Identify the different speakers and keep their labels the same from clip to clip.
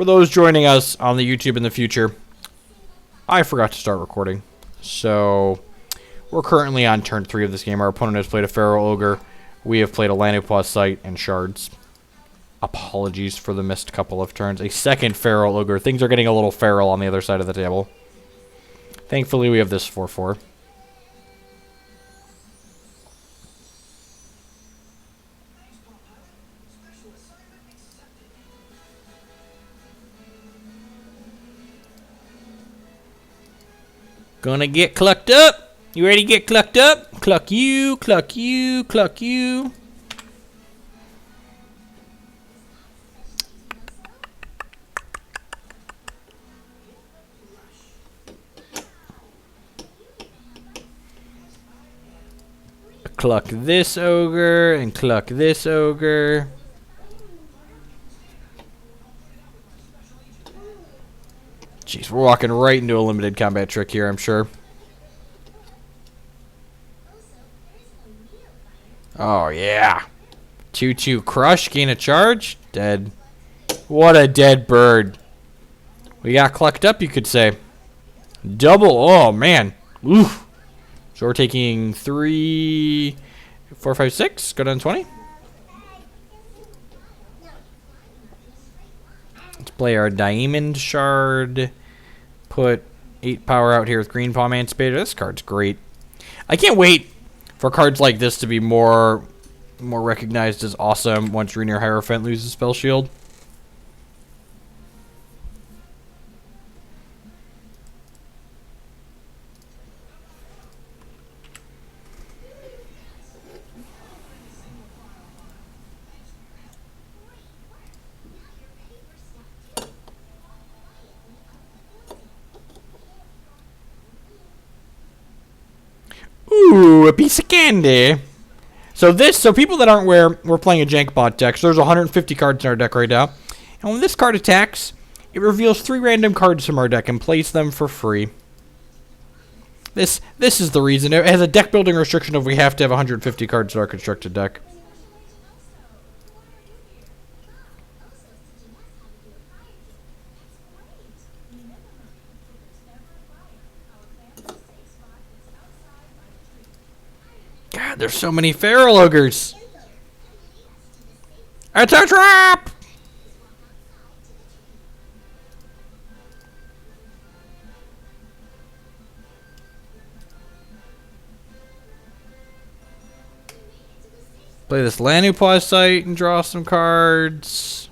Speaker 1: For those joining us on the YouTube in the future, I forgot to start recording. So, we're currently on turn 3 of this game. Our opponent has played a Feral Ogre. We have played a Lanopois Sight and Shards. Apologies for the missed couple of turns. A second Feral Ogre. Things are getting a little feral on the other side of the table. Thankfully, we have this 4/4. Gonna get clucked up. You ready to get clucked up? Cluck you, cluck you, cluck you. Cluck this ogre and cluck this ogre. Jeez, we're walking right into a limited combat trick here, I'm sure. Oh, yeah. 2/2 crush, gain a charge. Dead. What a dead bird. We got clucked up, you could say. Double. Oh, man. Oof. So we're taking 3, 4, 5, 6. Go down to 20. Let's play our Diamond Shard. Put 8 power out here with Green Paw Emancipator. This card's great. I can't wait for cards like this to be more recognized as awesome once Rainier Hierophant loses Spell Shield. Ooh, a piece of candy. So people that aren't aware, we're playing a Jank Bot deck. So there's 150 cards in our deck right now. And when this card attacks, it reveals 3 random cards from our deck and plays them for free. This is the reason. It has a deck building restriction of we have to have 150 cards in our constructed deck. God, there's so many Feral Ogres. It's a trap! Play this Lanopois Sight and draw some cards.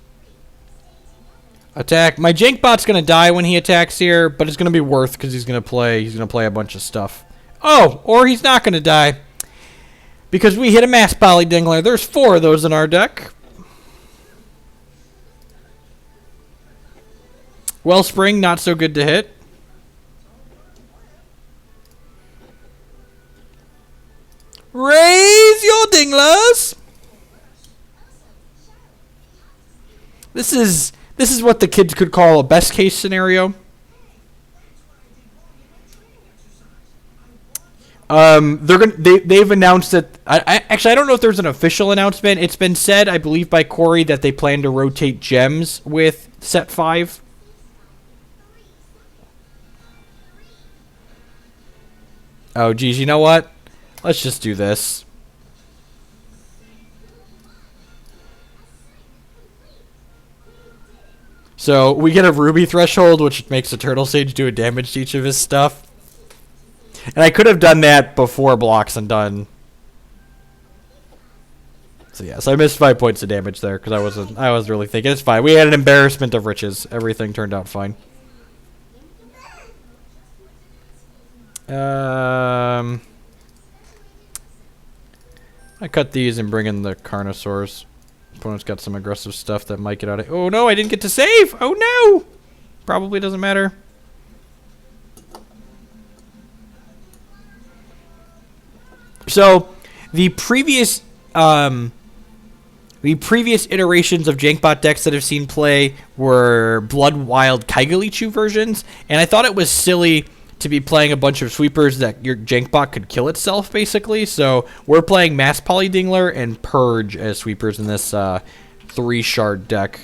Speaker 1: Attack. My Jank Bot's gonna die when he attacks here, but it's gonna be worth because he's gonna play a bunch of stuff. Oh, or he's not gonna die. Because we hit a Mass Poly Dingler. There's 4 of those in our deck. Wellspring, not so good to hit. Raise your Dinglers! This is what the kids could call a best case scenario. They've announced that actually I don't know if there's an official announcement. It's been said, I believe, by Corey that they plan to rotate gems with set 5. Oh geez, you know what? Let's just do this. So we get a Ruby Threshold, which makes a Turtle Sage do a damage to each of his stuff. And I could have done that before blocks and done. So yeah, so I missed 5 points of damage there because I was really thinking it's fine. We had an embarrassment of riches. Everything turned out fine. I cut these and bring in the Carnosaurs. Opponent's got some aggressive stuff that might get out of. Oh no, I didn't get to save. Oh no. Probably doesn't matter. So, the previous iterations of Jank Bot decks that I've seen play were Blood Wild Kaigalichu versions, and I thought it was silly to be playing a bunch of sweepers that your Jank Bot could kill itself, basically. So we're playing Mass Poly Dingler and Purge as sweepers in this 3 shard deck.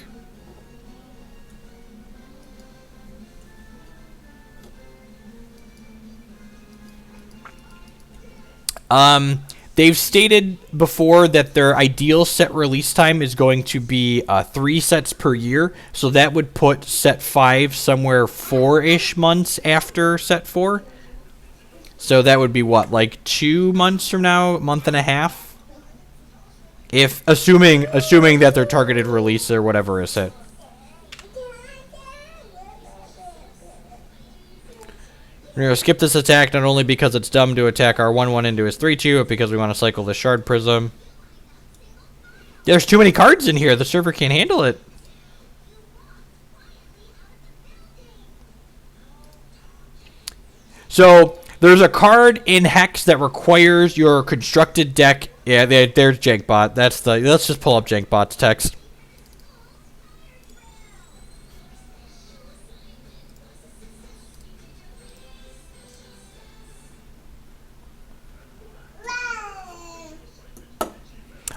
Speaker 1: They've stated before that their ideal set release time is going to be 3 sets per year, so that would put set 5 somewhere 4-ish months after set 4. So that would be what, like 2 months from now, a month and a half? If assuming that their targeted release or whatever is hit. We're going to skip this attack not only because it's dumb to attack our 1-1 into his 3-2, but because we want to cycle the Shard Prism. There's too many cards in here. The server can't handle it. So there's a card in Hex that requires your constructed deck. Yeah, there's Jank Bot. That's the. Let's just pull up Jank Bot's text.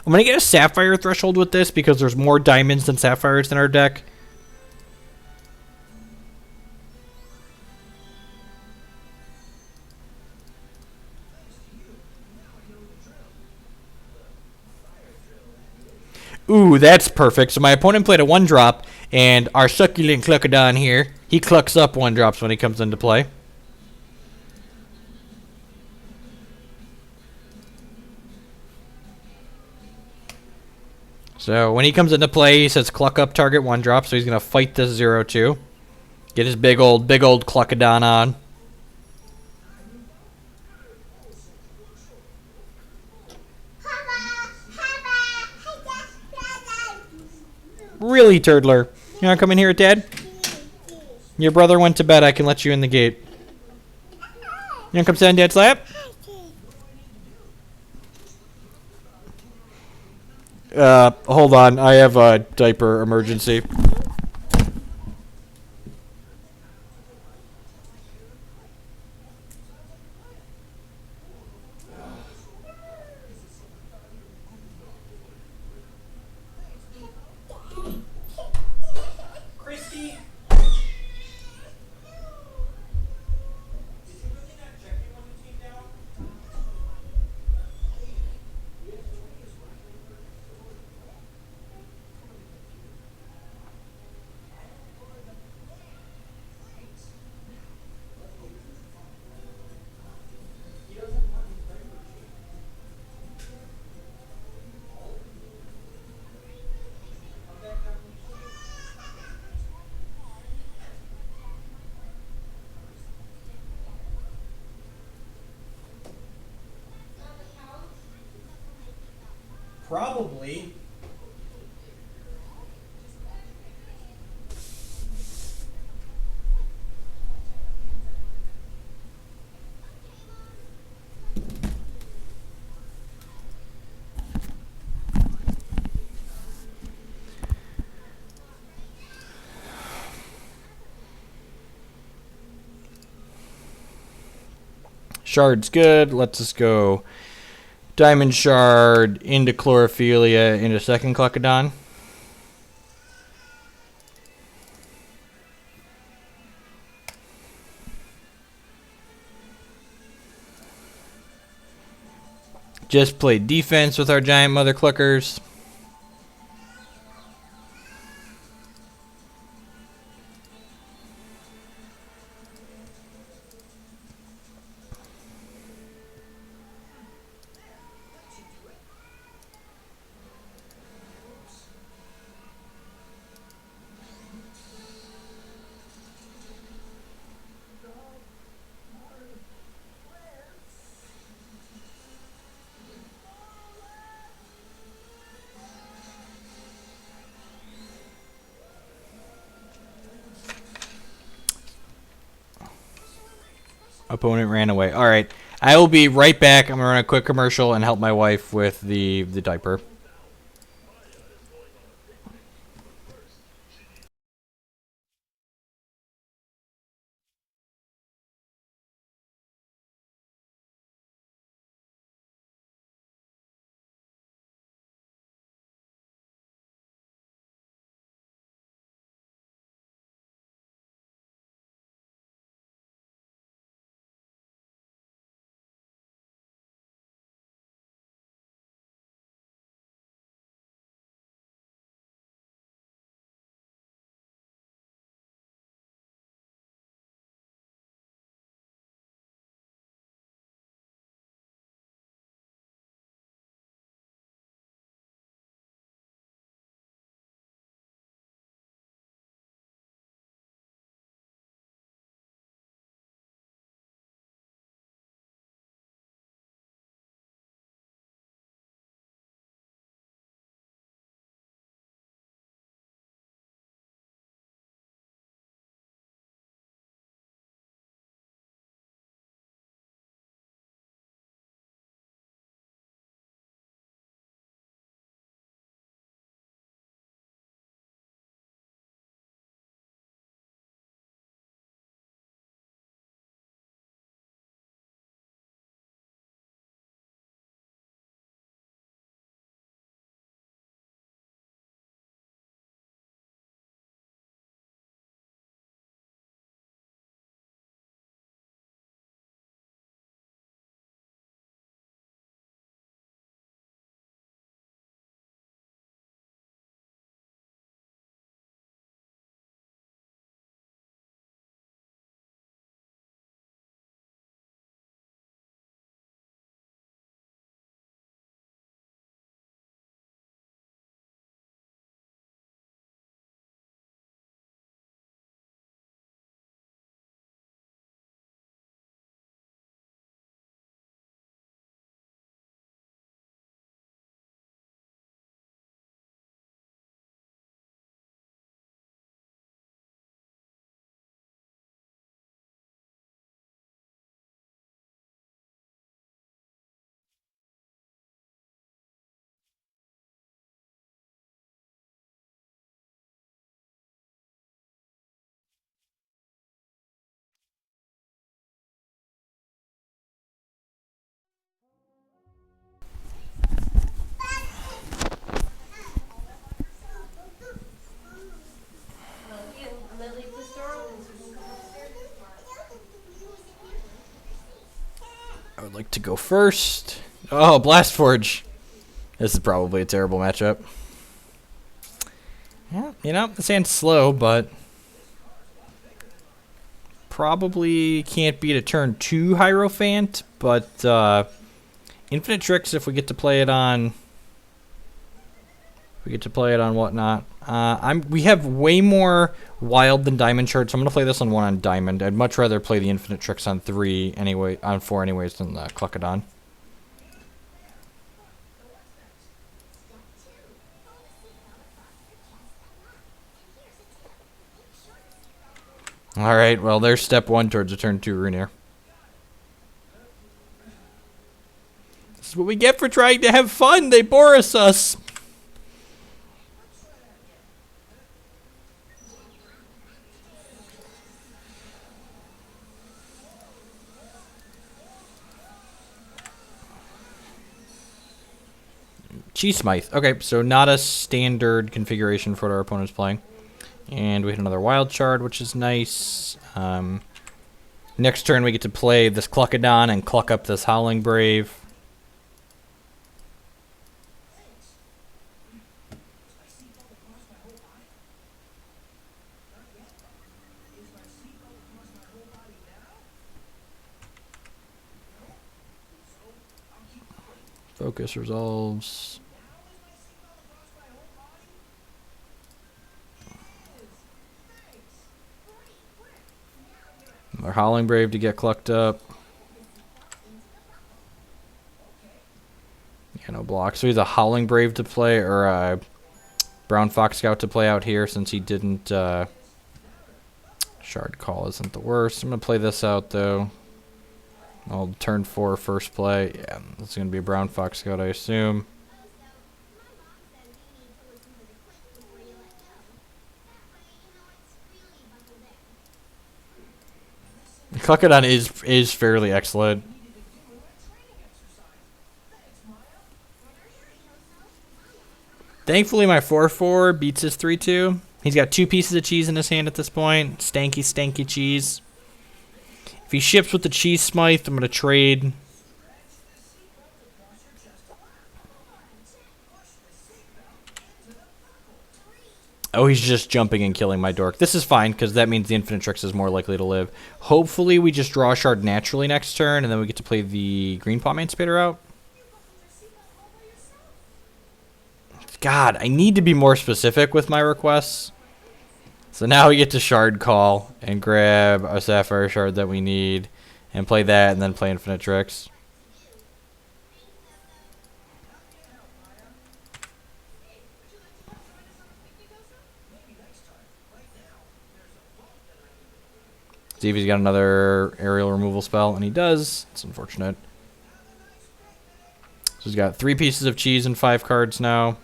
Speaker 1: I'm going to get a Sapphire threshold with this because there's more diamonds than sapphires in our deck. Ooh, that's perfect. So my opponent played a 1-drop, and our succulent Cluckadon here, he clucks up 1-drops when he comes into play. So when he comes into play, he says cluck up target 1-drop, so he's going to fight this 0-2. Get his big old Cluckadon on. Really, Turdler? You want to come in here, Dad? Your brother went to bed. I can let you in the gate. You want to come sit on Dad's lap? Hold on. I have a diaper emergency. Christy? Probably. Shard's good. Let's just go Diamond Shard into Chlorophilia into second Cluckadon. Just play defense with our giant mother cluckers. Opponent ran away. All right. I will be right back. I'm going to run a quick commercial and help my wife with the diaper. would like to go first. Oh, Blast Forge. This is probably a terrible matchup. Yeah, you know, this hand's slow, but probably can't beat a turn 2 Hierophant, but Infinite Tricks if we get to play it on whatnot. We have way more wild than diamond shards, so I'm gonna play this on 1 on diamond. I'd much rather play the Infinite Tricks on 4 anyways than the Cluckadon. Alright, well there's step 1 towards a turn 2 Runeair. This is what we get for trying to have fun. They Boris us. Cheese Smite. Okay, so not a standard configuration for what our opponent's playing. And we hit another Wild Shard, which is nice. Next turn we get to play this Cluckadon and cluck up this Howling Brave. Focus resolves. Our Howling Brave to get clucked up. Yeah, no block. So he's a Howling Brave to play, or a Brown Fox Scout to play out here since he didn't. Shard Call isn't the worst. I'm going to play this out though. I'll turn 4 first play. Yeah, it's going to be a Brown Fox Scout, I assume. Cluckadon is fairly excellent. Thankfully, my 4/4 beats his 3/2. He's got 2 pieces of cheese in his hand at this point. Stanky, stanky cheese. If he ships with the Cheese Smite, I'm going to trade. Oh, he's just jumping and killing my Dork. This is fine, because that means the Infinite Tricks is more likely to live. Hopefully, we just draw a shard naturally next turn, and then we get to play the Green Palm Emancipator out. God, I need to be more specific with my requests. So now we get to Shard Call and grab a Sapphire Shard that we need and play that and then play Infinite Tricks. See if he's got another aerial removal spell, and he does. It's unfortunate. So he's got 3 pieces of cheese and 5 cards now.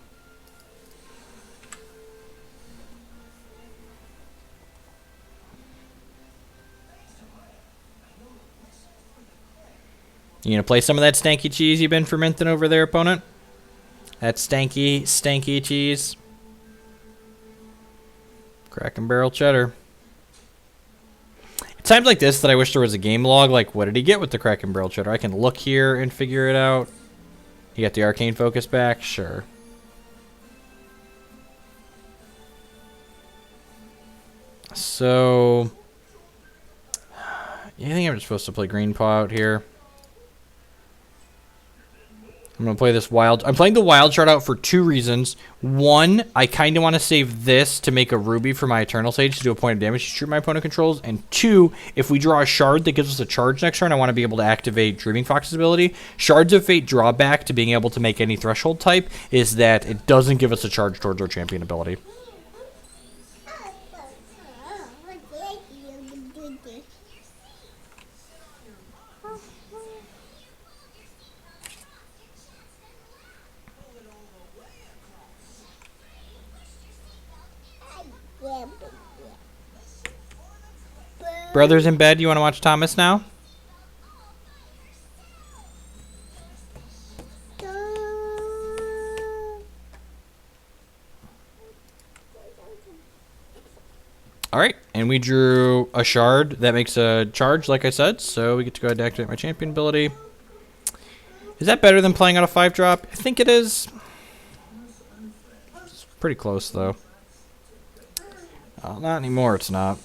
Speaker 1: You gonna play some of that stanky cheese you've been fermenting over there, opponent? That stanky, stanky cheese. Crackin' Barrel Cheddar. It's times like this that I wish there was a game log, like what did he get with the Crackin' Barrel Cheddar? I can look here and figure it out. You got the Arcane Focus back? Sure. So, you think I'm just supposed to play Green Paw out here? I'm going to play this wild. I'm playing the wild shard out for 2 reasons. 1, I kind of want to save this to make a ruby for my Eternal Sage to do a point of damage to shoot my opponent controls. And 2, if we draw a shard that gives us a charge next turn, I want to be able to activate Dreaming Fox's ability. Shards of Fate drawback to being able to make any threshold type is that it doesn't give us a charge towards our champion ability. Brothers in bed, you want to watch Thomas now? Alright, and we drew a shard that makes a charge, like I said, so we get to go ahead and activate my champion ability. Is that better than playing on a 5-drop? I think it is. It's pretty close, though. Not anymore, it's not.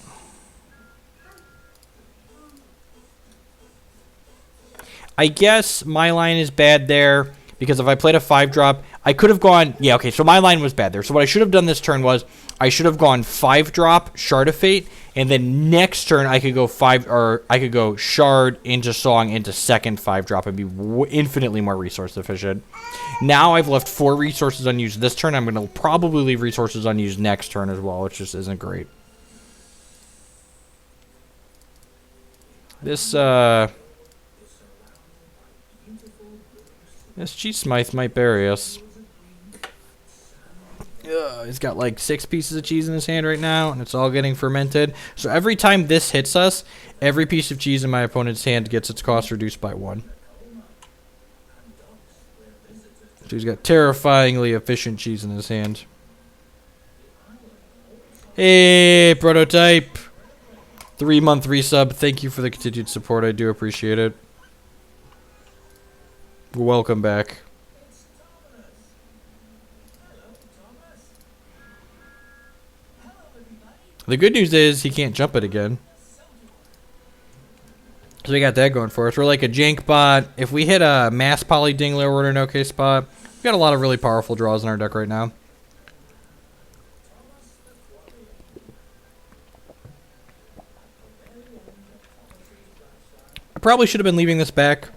Speaker 1: I guess my line is bad there, because if I played a 5-drop, I could have gone... Yeah, okay, so my line was bad there. So what I should have done this turn was, I should have gone 5-drop, Shard of Fate, and then next turn I could go Shard into Song into second 5-drop and be infinitely more resource efficient. Now I've left 4 resources unused this turn. I'm going to probably leave resources unused next turn as well, which just isn't great. This Cheese Smythe might bury us. He's got like 6 pieces of cheese in his hand right now, and it's all getting fermented. So every time this hits us, every piece of cheese in my opponent's hand gets its cost reduced by 1. So he's got terrifyingly efficient cheese in his hand. Hey, Prototype! 3-month resub. Thank you for the continued support. I do appreciate it. Welcome back. The good news is he can't jump it again. So we got that going for us. We're like a Jank Bot. If we hit a Mass Poly Dingler, we're in an okay spot. We've got a lot of really powerful draws in our deck right now. I probably should have been leaving this back.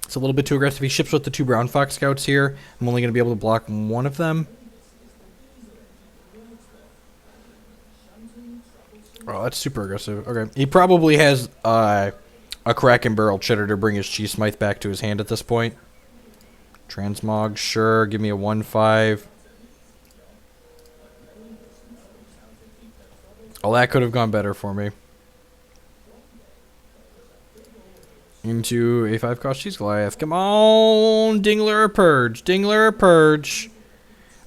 Speaker 1: It's a little bit too aggressive. He ships with the 2 Brown Fox Scouts here. I'm only going to be able to block 1 of them. Oh, that's super aggressive. Okay. He probably has a Kraken Barrel Chitter to bring his Cheese Smythe back to his hand at this point. Transmog, sure. Give me a 1/5. Oh, that could have gone better for me. Into a 5-cost Cheese Goliath. Come on, Dingler or Purge. Dingler or Purge.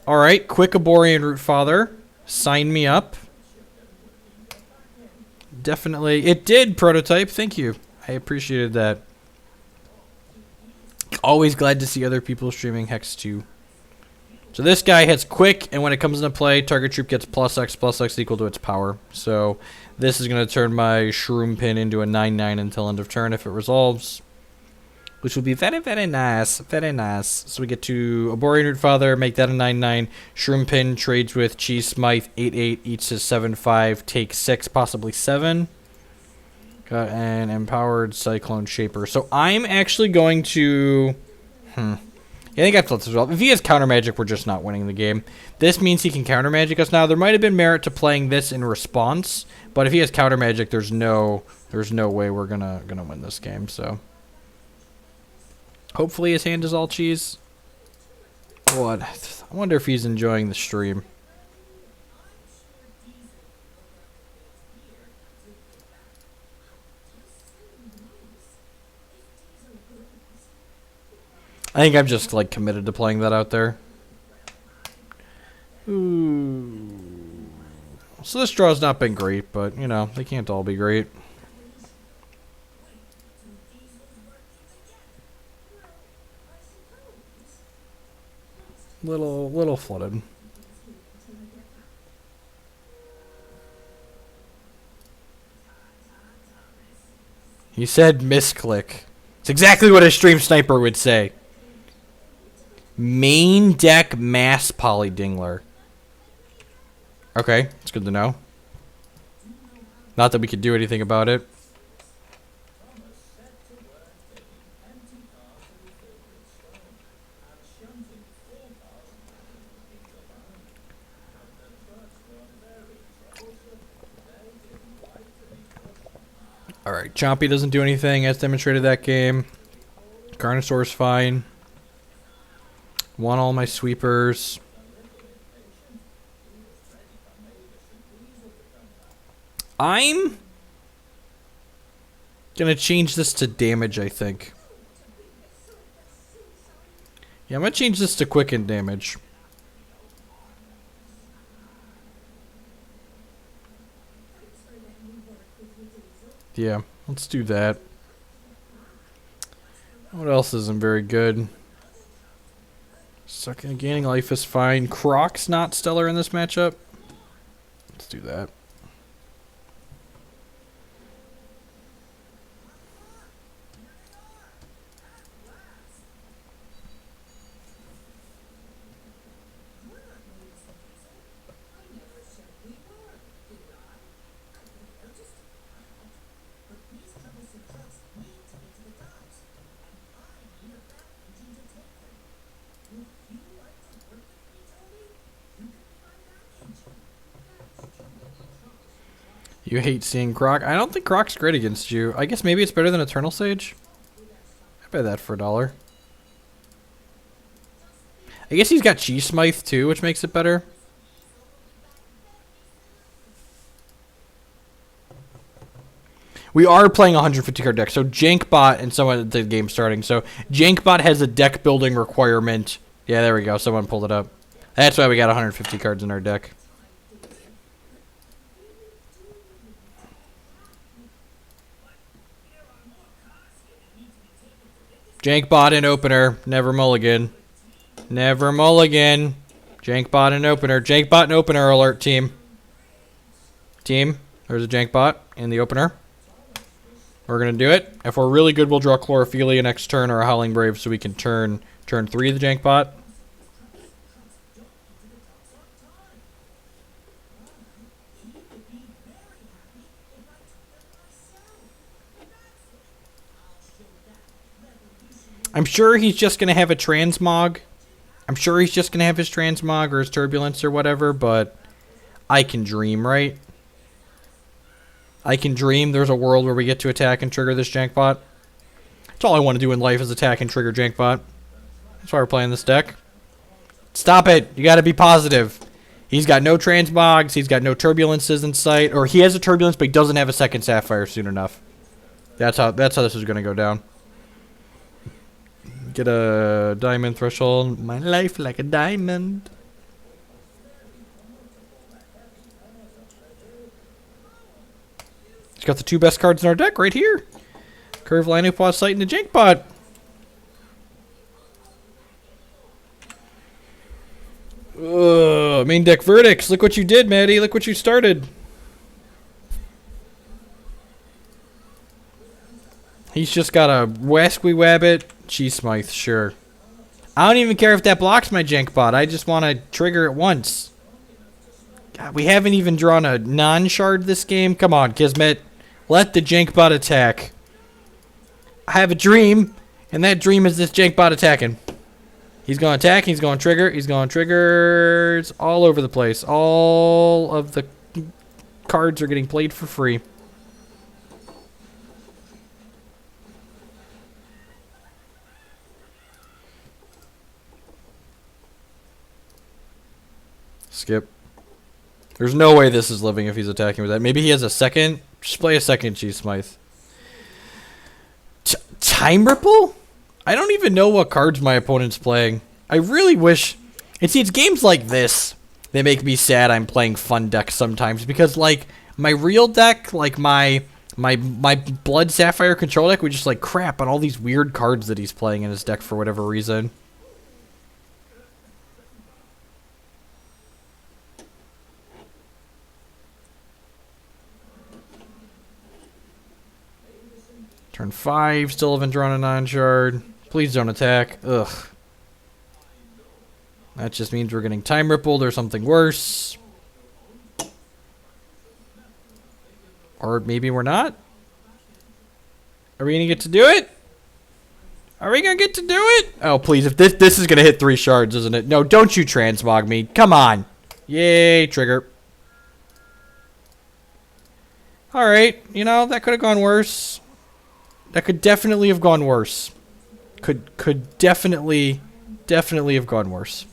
Speaker 1: Alright, quick Aborian Root Father. Sign me up. Definitely. It did, Prototype. Thank you. I appreciated that. Always glad to see other people streaming Hex 2. So this guy hits quick, and when it comes into play, target troop gets +X equal to its power. So this is going to turn my Shroom Pin into a 9/9 until end of turn if it resolves. Which will be very, very nice. Very nice. So we get to Aborian Root Father, make that a 9/9. Shroom Pin trades with Cheese Smythe, 8/8, each is 7/5, take 6, possibly 7. Got an Empowered Cyclone Shaper. So I'm actually going to... I think I have to let this resolve. If he has Counter Magic, we're just not winning the game. This means he can Counter Magic us now. There might have been merit to playing this in response, but if he has Counter Magic, there's no way we're gonna win this game. So hopefully his hand is all cheese. What? I wonder if he's enjoying the stream. I think I'm just, like, committed to playing that out there. Ooh. So this draw's not been great, but, you know, they can't all be great. Little flooded. He said misclick. It's exactly what a stream sniper would say. Main deck Mass Poly Dingler. Okay, it's good to know. Not that we could do anything about it. Alright, Chompy doesn't do anything as demonstrated that game. Carnosaur's fine. Want all my sweepers. I'm gonna change this to damage, I think. Yeah, I'm gonna change this to quicken damage. Yeah, let's do that. What else isn't very good? Second gaining life is fine. Croc's not stellar in this matchup. Let's do that. You hate seeing Croc. I don't think Croc's great against you. I guess maybe it's better than Eternal Sage. I buy that for $1. I guess he's got Cheese Smythe too, which makes it better. We are playing a 150 card deck, so Jank Bot and someone the game starting. So Jank Bot has a deck building requirement. Yeah, there we go. Someone pulled it up. That's why we got 150 cards in our deck. Jank Bot in opener. Never mulligan. Never mulligan. Jank Bot in opener. Jank Bot in opener alert, team. Team, there's a Jank Bot in the opener. We're going to do it. If we're really good, we'll draw Chlorophilia next turn or a Howling Brave so we can turn 3 of the Jank Bot. I'm sure he's just going to have a Transmog. I'm sure he's just going to have his Transmog or his Turbulence or whatever, but I can dream, right? I can dream there's a world where we get to attack and trigger this Jank Bot. That's all I want to do in life is attack and trigger Jank Bot. That's why we're playing this deck. Stop it. You got to be positive. He's got no Transmogs. He's got no Turbulences in sight. Or he has a Turbulence, but he doesn't have a second Sapphire soon enough. That's how this is going to go down. Get a diamond threshold. My life like a diamond. He's got the 2 best cards in our deck right here. Curve, Lanopause, Sight, and the Jank Bot. Main deck verdicts. Look what you did, Maddie. Look what you started. He's just got a Wasqui Wabbit. Cheese Smythe, sure. I don't even care if that blocks my Jank Bot. I just want to trigger it once. God, we haven't even drawn a non-shard this game. Come on, Kismet. Let the Jank Bot attack. I have a dream, and that dream is this Jank Bot attacking. He's going to attack. He's going to trigger. He's going to triggers all over the place. All of the cards are getting played for free. Skip. There's no way this is living if he's attacking with that. Maybe he has a second. Just play a second Cheese Smythe. Time Ripple? I don't even know what cards my opponent's playing. I really wish... And see, it's games like this that make me sad I'm playing fun decks sometimes. Because, like, my real deck, like my Blood Sapphire control deck, would just, like, crap on all these weird cards that he's playing in his deck for whatever reason. Turn 5, still haven't drawn a non-shard. Please don't attack. Ugh. That just means we're getting Time Rippled or something worse. Or maybe we're not. Are we going to get to do it? Are we going to get to do it? Oh, please. If this is going to hit 3 shards, isn't it? No, don't you transmog me. Come on. Yay, trigger. Alright. You know, that could have gone worse. That could definitely have gone worse. Could definitely have gone worse.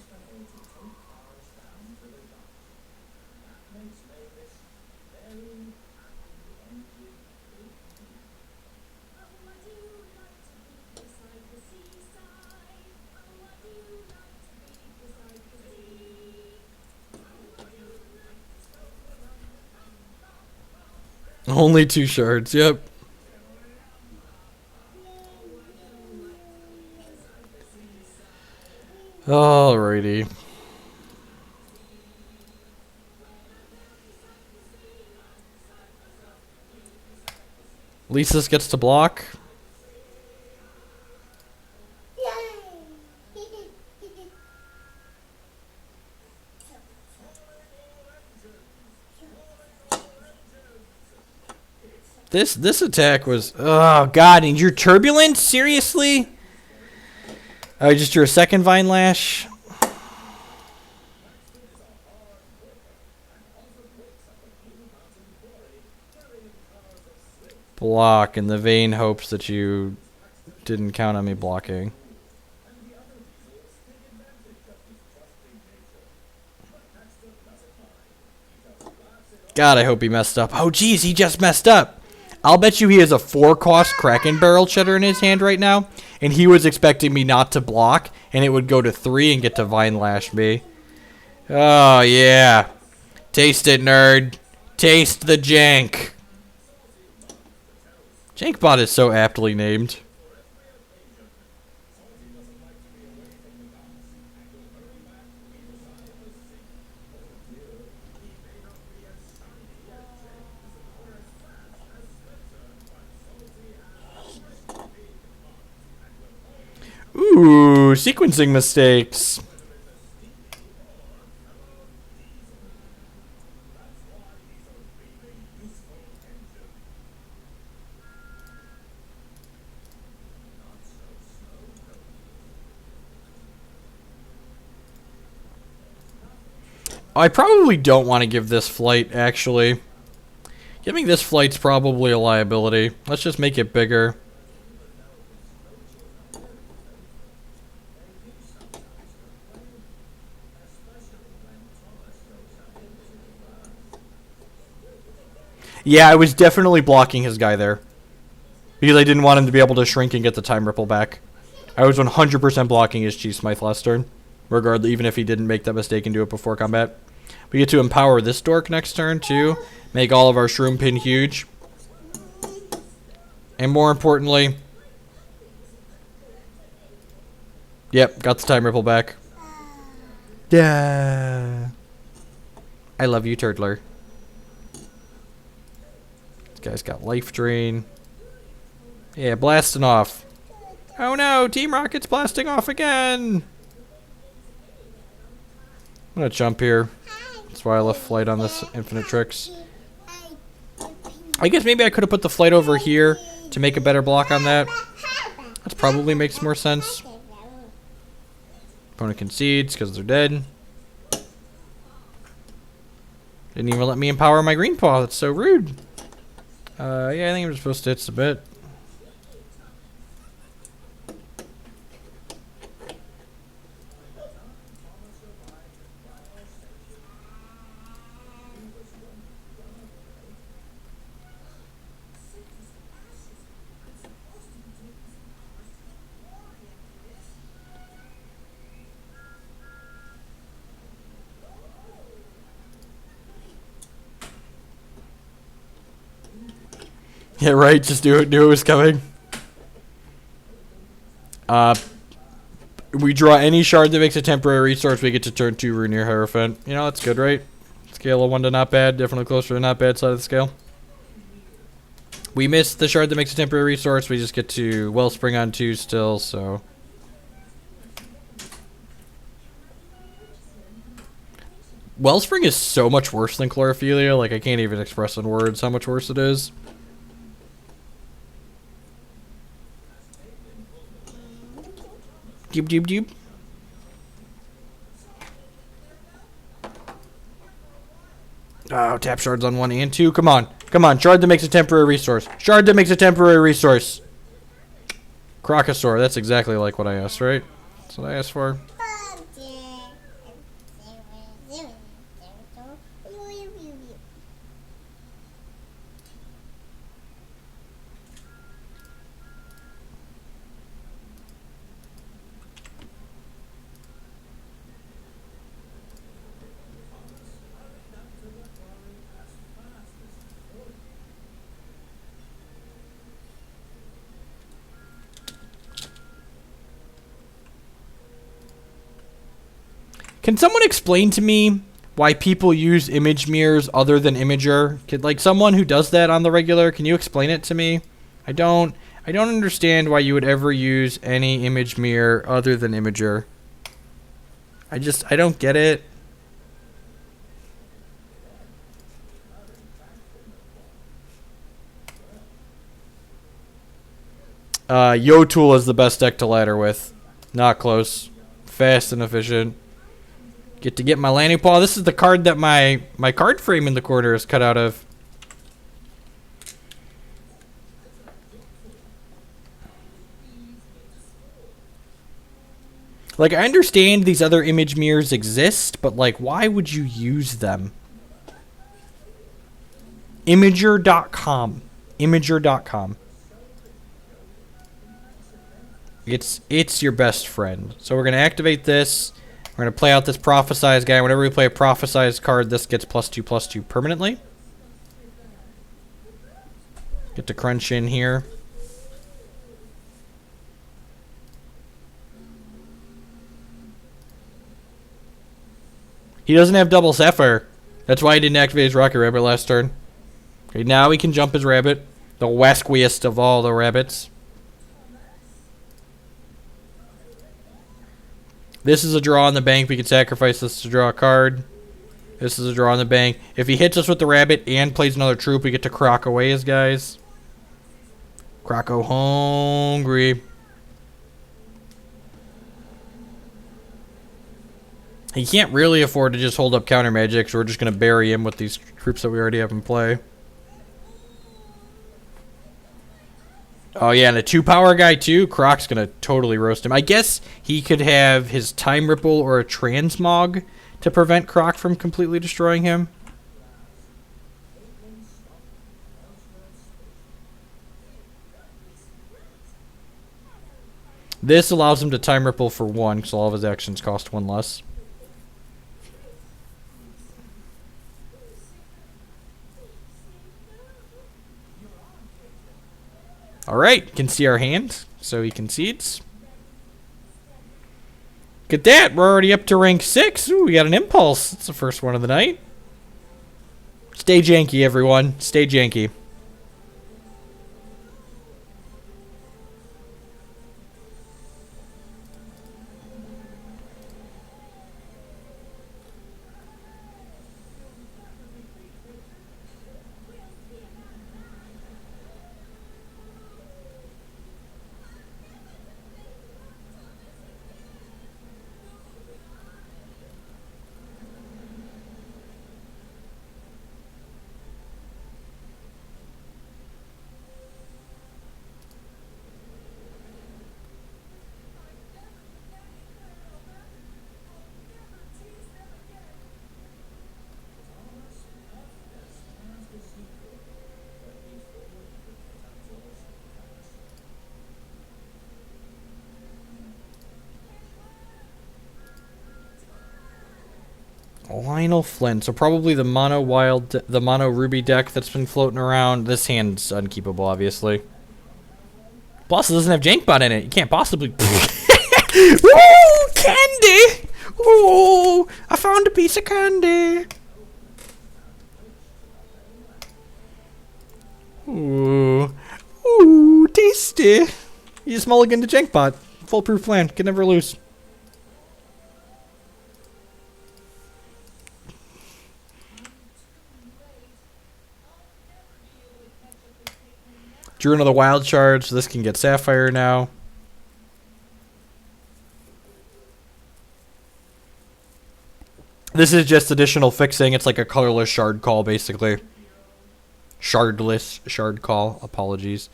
Speaker 1: Only 2 shards, yep. Alrighty. At least this gets to block. This attack was, oh god, and you're turbulent? Seriously? I just drew a second Vine Lash. Block in the vain hopes that you didn't count on me blocking. God, I hope he messed up. Oh, geez, he just messed up. I'll bet you he has a 4-cost Kraken Barrel Cheddar in his hand right now, and he was expecting me not to block, and it would go to 3 and get to Vine Lash me. Oh, yeah. Taste it, nerd. Taste the jank. Jank Bot is so aptly named. Ooh, sequencing mistakes. I probably don't want to give this flight, actually. Giving this flight's probably a liability. Let's just make it bigger. Yeah, I was definitely blocking his guy there. Because I didn't want him to be able to shrink and get the time ripple back. I was 100% blocking his Chief Smythe last turn. Regardless, even if he didn't make that mistake and do it before combat. We get to empower this dork next turn, too. Make all of our Shroom Pin huge. And more importantly... Yep, got the time ripple back. Yeah. I love you, Turtler. This guy's got life drain. Yeah, blasting off. Oh no, Team Rocket's blasting off again. I'm gonna jump here. That's why I left flight on this Infinite Tricks. I guess maybe I could have put the flight over here to make a better block on that. That probably makes more sense. Opponent concedes because they're dead. Didn't even let me empower my green paw. That's so rude. Yeah, I think I'm supposed to hit a bit. Yeah, right. Just knew it was coming. We draw any shard that makes a temporary resource. We get to turn 2 Runeer Hierophant. You know, that's good, right? Scale of 1 to not bad. Definitely closer to the not bad side of the scale. We missed the shard that makes a temporary resource. We just get to Wellspring on 2 still, so... Wellspring is so much worse than Chlorophilia. Like, I can't even express in words how much worse it is. Doop, doop, doop. Oh, tap shards on 1 and 2. Come on. Come on. Shard that makes a temporary resource. Shard that makes a temporary resource. Crocosaur. That's exactly like what I asked, right? That's what I asked for. Can someone explain to me why people use image mirrors other than Imager? Like someone who does that on the regular, can you explain it to me? I don't understand why you would ever use any image mirror other than Imager. I don't get it. Yo-Tool is the best deck to ladder with. Not close. Fast and efficient. Get to get my landing paw. This is the card that my card frame in the corner is cut out of. Like, I understand these other image mirrors exist, but, like, why would you use them? Imager.com. Imager.com. It's your best friend. So we're going to activate this. We're going to play out this Prophesize guy. Whenever we play a Prophesize card, this gets +2/+2 permanently. Get to crunch in here. He doesn't have double Sapphire. That's why he didn't activate his Rocket Rabbit last turn. Okay, now he can jump his rabbit. The waskiest of all the rabbits. This is a draw on the bank. We can sacrifice this to draw a card. This is a draw on the bank. If he hits us with the rabbit and plays another troop, we get to croc away his guys. Croco hungry. He can't really afford to just hold up counter magic, so we're just going to bury him with these troops that we already have in play. Oh yeah, and a 2-power guy too. Croc's going to totally roast him. I guess he could have his Time Ripple or a Transmog to prevent Croc from completely destroying him. This allows him to Time Ripple for 1, because all of his actions cost 1 less. Alright, can see our hand, so he concedes. Look at that, we're already up to rank 6. Ooh, we got an Impulse. That's the first one of the night. Stay janky, everyone. Stay janky. Lionel Flynn. So probably the mono ruby deck that's been floating around. This hand's unkeepable, obviously. Plus, it doesn't have Jank Bot in it. You can't possibly. Ooh, candy! Ooh, I found a piece of candy. Ooh, ooh, tasty. You just mulligan to Jank Bot. Foolproof plan. Can never lose. Drew another wild shard, so this can get Sapphire now. This is just additional fixing. It's like a colorless shard call, basically. Shardless shard call. Apologies.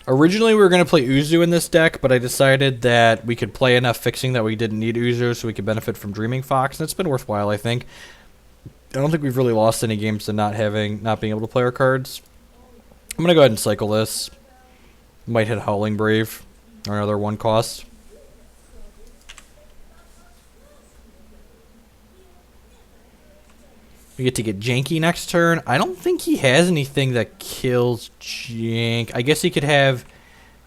Speaker 1: Originally, we were going to play Uzu in this deck, but I decided that we could play enough fixing that we didn't need Uzu, so we could benefit from Dreaming Fox, and it's been worthwhile, I think. I don't think we've really lost any games to not being able to play our cards. I'm going to go ahead and cycle this. Might hit Howling Brave, or another 1 cost. We get to get Janky next turn. I don't think he has anything that kills Jank. I guess he could have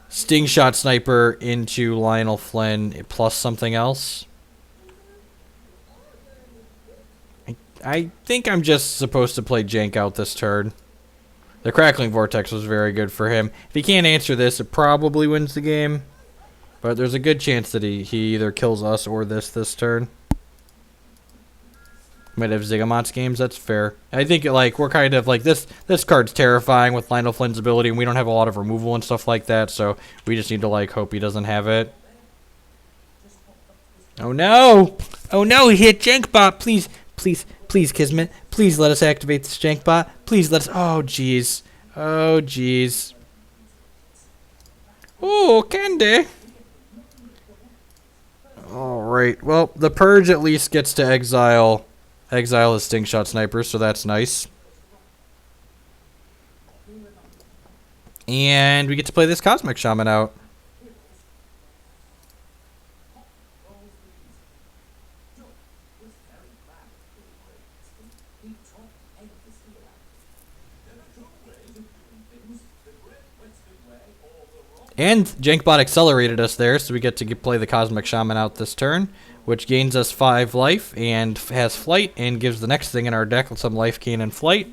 Speaker 1: Sting Shot Sniper into Lionel Flynn plus something else. I think I'm just supposed to play Jank out this turn. The Crackling Vortex was very good for him. If he can't answer this, it probably wins the game. But there's a good chance that he either kills us or this turn. Might have Zigamot's games, that's fair. I think like we're kind of like this card's terrifying with Lionel Flynn's ability, and we don't have a lot of removal and stuff like that, so we just need to like hope he doesn't have it. Oh no! Oh no, he hit Jank Bot. Please, please, please, Kismet. Please let us activate this Jank Bot. Please let us. Oh jeez. Oh jeez. Oh, candy. Alright, well, the Purge at least gets to exile his Sting Shot Sniper, so that's nice. And we get to play this Cosmic Shaman out. And Jankbot accelerated us there, so we get to play the Cosmic Shaman out this turn, which gains us 5 life and has flight and gives the next thing in our deck some life gain and flight.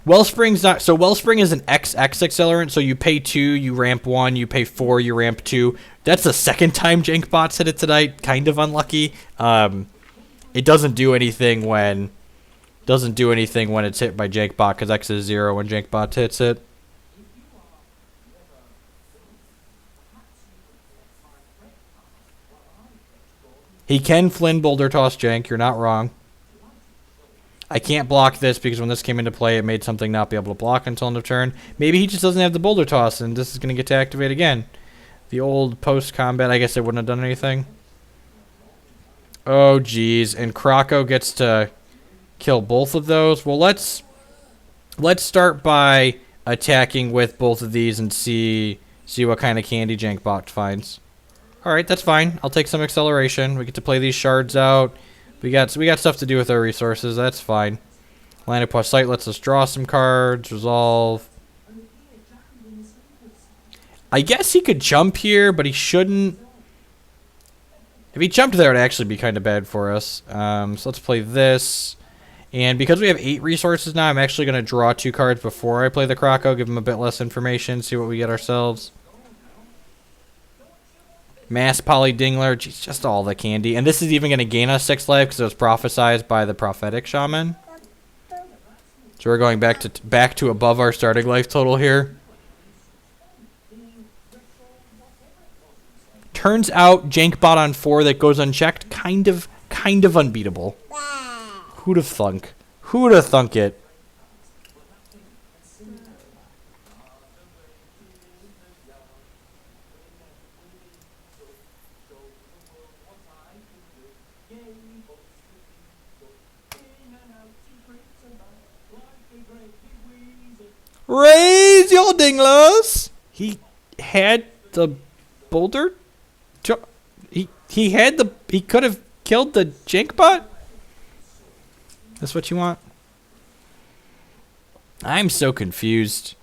Speaker 1: Wellspring's not so. Wellspring is an XX accelerant, so you pay 2, you ramp 1, you pay 4, you ramp 2. That's the second time Jankbot's hit it tonight. Kind of unlucky. It doesn't do anything when it's hit by Jankbot because X is 0 when Jankbot hits it. He can Flynn Boulder Toss Jank. You're not wrong. I can't block this because when this came into play, it made something not be able to block until end of turn. Maybe he just doesn't have the Boulder Toss, and this is going to get to activate again. The old post-combat, I guess it wouldn't have done anything. Oh, geez. And Krako gets to kill both of those. Well, let's start by attacking with both of these and see what kind of candy Jankbot finds. All right, that's fine. I'll take some acceleration. We get to play these shards out. We got stuff to do with our resources. That's fine. Landed plus sight lets us draw some cards. Resolve. I guess he could jump here, but he shouldn't. If he jumped there, it would actually be kind of bad for us. So let's play this. And because we have 8 resources now, I'm actually going to draw 2 cards before I play the Krako, give him a bit less information, see what we get ourselves. Mass Poly Dingler, geez, just all the candy. And this is even going to gain us 6 life because it was prophesized by the Prophetic Shaman. So we're going back to above our starting life total here. Turns out Jankbot on 4 that goes unchecked, kind of unbeatable. Who'd have thunk? Who'd have thunk it? Raise your dinglers! He had the boulder. He could have killed the Jankbot. That's what you want? I'm so confused.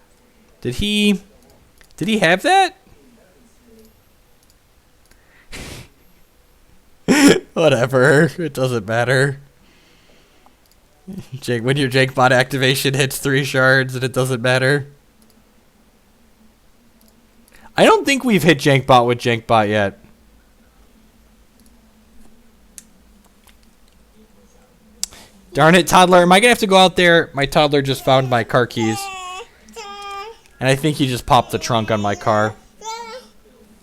Speaker 1: Did he have that? Whatever. It doesn't matter. When your Jankbot activation hits 3 shards and it doesn't matter. I don't think we've hit Jankbot with Jankbot yet. Darn it, toddler. Am I going to have to go out there? My toddler just found my car keys. And I think he just popped the trunk on my car.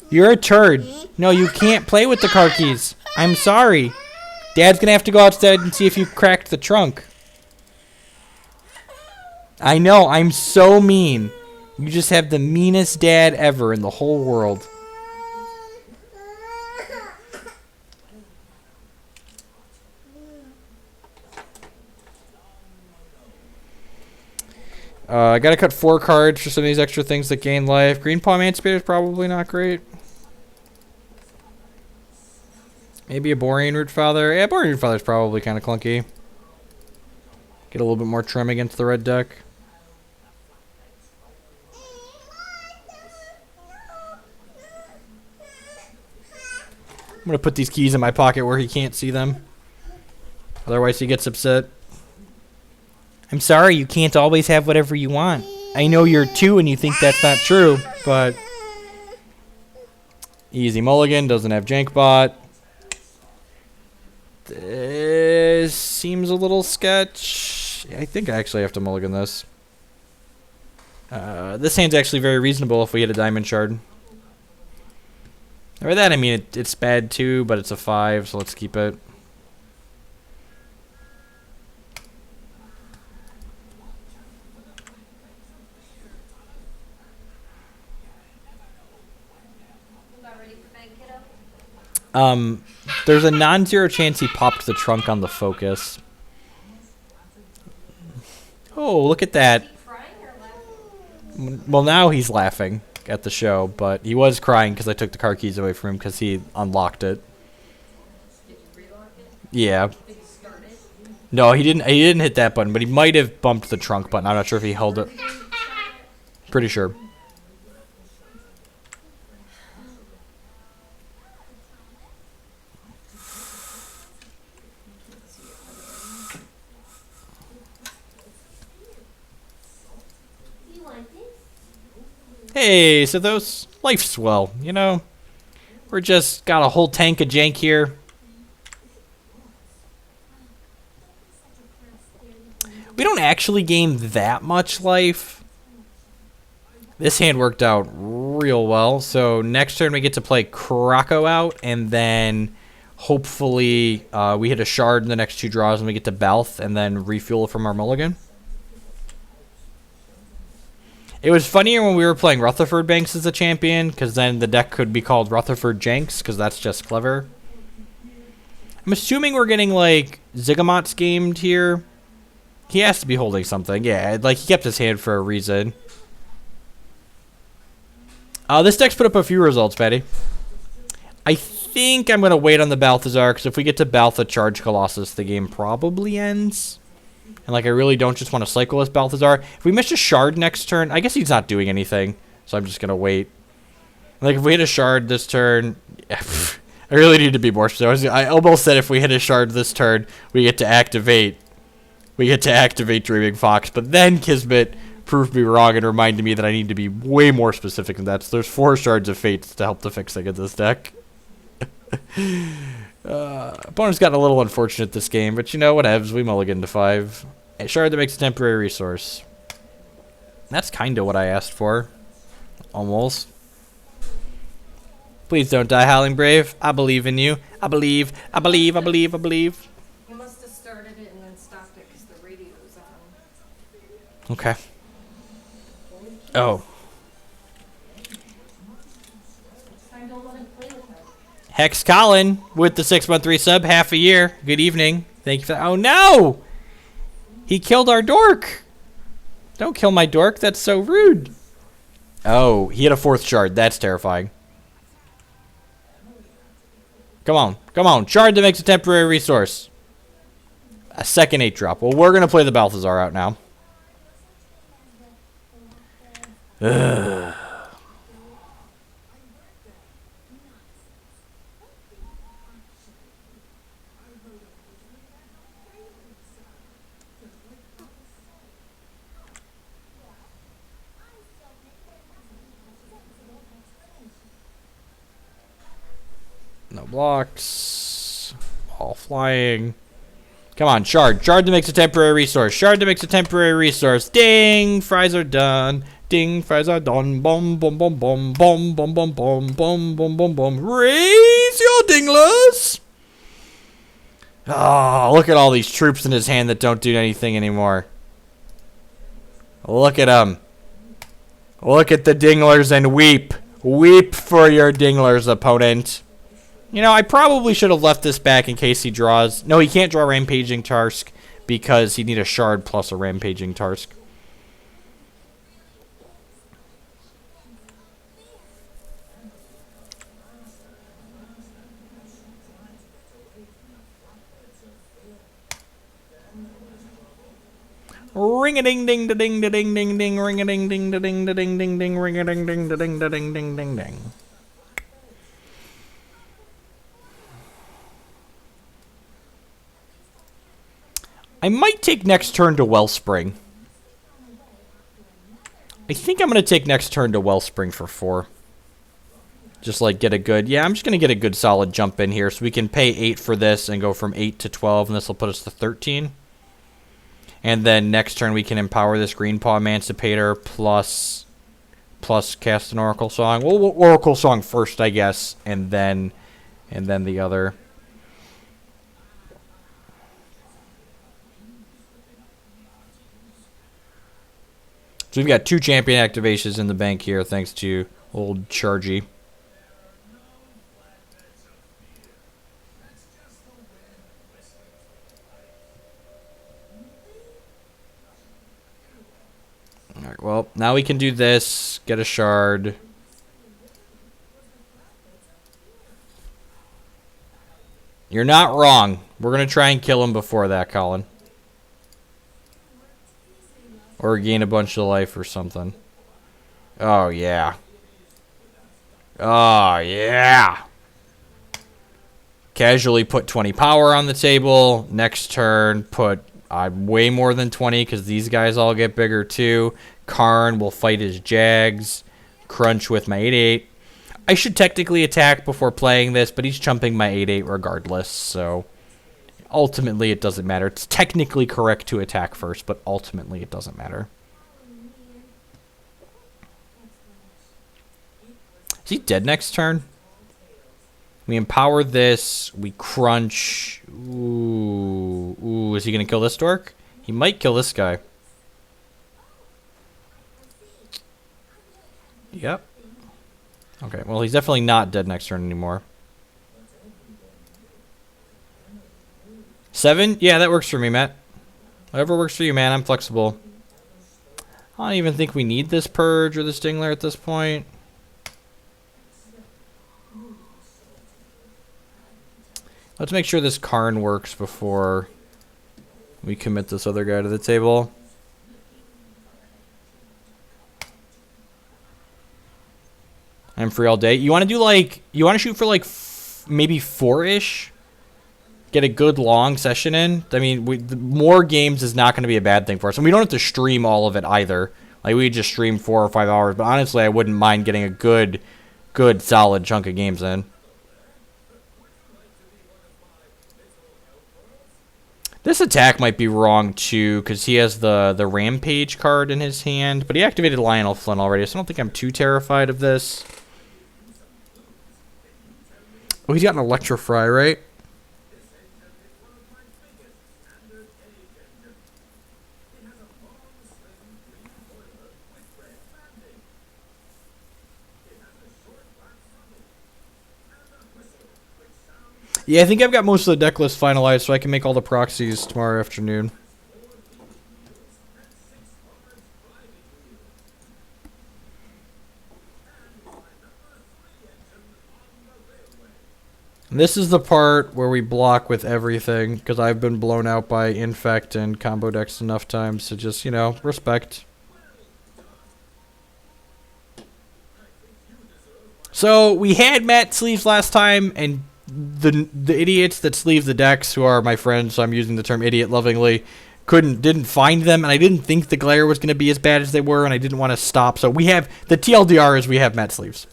Speaker 1: You're a turd. No, you can't play with the car keys. I'm sorry. Dad's going to have to go outside and see if you cracked the trunk. I know, I'm so mean. You just have the meanest dad ever in the whole world. I gotta cut 4 cards for some of these extra things that gain life. Green Paw Emancipator is probably not great. Maybe a Borean Root Father. Yeah, Borean Root Father is probably kind of clunky. Get a little bit more trim against the red deck. I'm going to put these keys in my pocket where he can't see them. Otherwise he gets upset. I'm sorry, you can't always have whatever you want. I know you're 2 and you think that's not true, but... Easy mulligan, doesn't have Jank Bot. This seems a little sketch. I think I actually have to mulligan this. This hand's actually very reasonable if we hit a diamond shard. Or that, I mean, it's bad too, but it's a 5, so let's keep it. There's a non-zero chance he popped the trunk on the focus. Oh, look at that. Well, now he's laughing at the show, but he was crying because I took the car keys away from him because he unlocked it. Did you relock it? Yeah. Did he start it? No, he didn't hit that button, but he might have bumped the trunk button. I'm not sure if he held it. Pretty sure. Hey, so those life's swell, you know. We're just got a whole tank of jank here. We don't actually gain that much life. This hand worked out real well. So next turn we get to play Croco out, and then hopefully we hit a shard in the next 2 draws and we get to Balth and then refuel from our mulligan. It was funnier when we were playing Rutherford Banks as a champion, because then the deck could be called Rutherford Janks, because that's just clever. I'm assuming we're getting, like, Zigomots gamed here. He has to be holding something. Yeah, like, he kept his hand for a reason. This deck's put up a few results, Patty. I think I'm going to wait on the Balthazar, because if we get to Baltha Charge Colossus, the game probably ends. And, like, I really don't just want to cycle this Balthazar. If we miss a shard next turn, I guess he's not doing anything. So I'm just going to wait. Like, if we hit a shard this turn... I really need to be more specific. I almost said if we hit a shard this turn, we get to activate... We get to activate Dreaming Fox. But then Kismet proved me wrong and reminded me that I need to be way more specific than that. So there's 4 Shards of Fates to help the fixing of this deck. Opponent's gotten a little unfortunate this game, but you know, whatevs. We mulligan to 5. A shard that makes a temporary resource. That's kind of what I asked for. Almost. Please don't die, Howling Brave. I believe in you. I believe. I believe. I believe. I believe.
Speaker 2: You must have started it and then stopped it because the radio's on.
Speaker 1: Okay. Oh. Hex Colin with the 6-month resub, half a year. Good evening. Thank you for that. Oh no! He killed our dork. Don't kill my dork. That's so rude. Oh, he had a 4th shard. That's terrifying. Come on. Come on. Shard that makes a temporary resource. A second 8-drop. Well, we're going to play the Balthazar out now. Ugh. No blocks. All flying. Come on, shard. Shard that makes a temporary resource. Shard that makes a temporary resource. Ding! Fries are done. Ding! Fries are done. Boom, boom, boom, boom, boom, boom, boom, boom, boom, boom, boom, boom. Raise your dinglers! Oh, look at all these troops in his hand that don't do anything anymore. Look at them. Look at the dinglers and weep. Weep for your dinglers, opponent. You know, I probably should have left this back in case he draws. No, he can't draw Rampaging Tarsk because he'd need a shard plus a Rampaging Tarsk. Ring a ding ding da ding da ding ding ding. Ring a ding ding da ding da ding ding ding. Ring a ding ding da ding da ding ding ding ding. I might take next turn to Wellspring. I think I'm going to take next turn to Wellspring for 4. Just like get a good... Yeah, I'm just going to get a good solid jump in here. So we can pay 8 for this and go from 8 to 12. And this will put us to 13. And then next turn we can empower this Green Paw Emancipator plus cast an Oracle Song. Well, we'll Oracle Song first, I guess. And then the other... So we've got 2 champion activations in the bank here, thanks to old Chargy. Alright, well, now we can do this, get a shard. You're not wrong. We're going to try and kill him before that, Colin. Or gain a bunch of life or something. Oh, yeah. Oh, yeah. Casually put 20 power on the table. Next turn, put way more than 20 because these guys all get bigger too. Karn will fight his Jags. Crunch with my 8-8. I should technically attack before playing this, but he's chumping my 8-8 regardless, so... Ultimately, it doesn't matter. It's technically correct to attack first, but ultimately it doesn't matter. Is he dead next turn? We empower this. We crunch. Ooh, is he going to kill this dork? He might kill this guy. Yep. Okay, well, he's definitely not dead next turn anymore. 7? Yeah, that works for me, Matt. Whatever works for you, man. I'm flexible. I don't even think we need this Purge or this Dingler at this point. Let's make sure this Karn works before we commit this other guy to the table. I'm free all day. You want to do like... You want to shoot for like maybe 4-ish? Get a good long session in. I mean, more games is not going to be a bad thing for us. And we don't have to stream all of it either. Like, we just stream 4 or 5 hours. But honestly, I wouldn't mind getting a good, solid chunk of games in. This attack might be wrong, too, because he has the Rampage card in his hand. But he activated Lionel Flynn already, so I don't think I'm too terrified of this. Oh, he's got an Electrofry, right? Yeah, I think I've got most of the deck list finalized, so I can make all the proxies tomorrow afternoon. And this is the part where we block with everything, because I've been blown out by Infect and combo decks enough times to just, you know, respect. So, we had Matt sleeves last time, and the idiots that sleeve the decks, who are my friends, so I'm using the term idiot lovingly, didn't find them, and I didn't think the glare was going to be as bad as they were, and I didn't want to stop. So we have, the TLDR is we have Matt sleeves.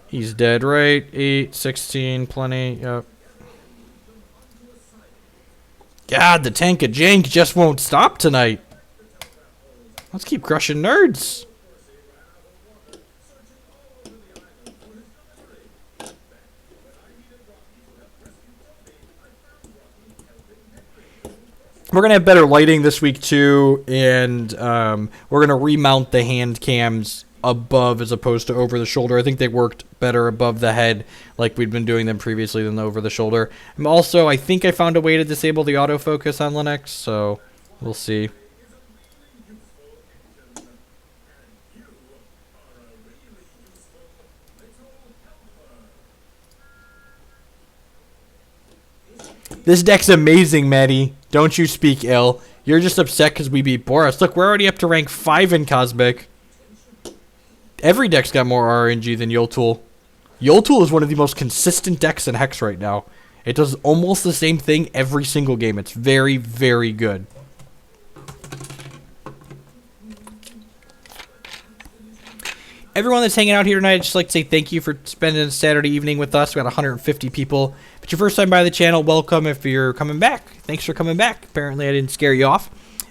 Speaker 1: He's dead, right? 8, 16, plenty, yep. God, the tank of jank just won't stop tonight. Let's keep crushing nerds. We're going to have better lighting this week, too, and we're going to remount the hand cams above as opposed to over the shoulder. I think they worked better above the head like we'd been doing them previously than over the shoulder. Also, I think I found a way to disable the autofocus on Linux, so we'll see. This deck's amazing, Maddie. Don't you speak ill. You're just upset because we beat Boros. Look, we're already up to rank 5 in Cosmic. Every deck's got more RNG than Yoltool. Yoltool is one of the most consistent decks in Hex right now. It does almost the same thing every single game. It's very, very good. Everyone that's hanging out here tonight, I'd just like to say thank you for spending a Saturday evening with us. We got 150 people. If it's your first time by the channel, welcome. If you're coming back, thanks for coming back. Apparently, I didn't scare you off.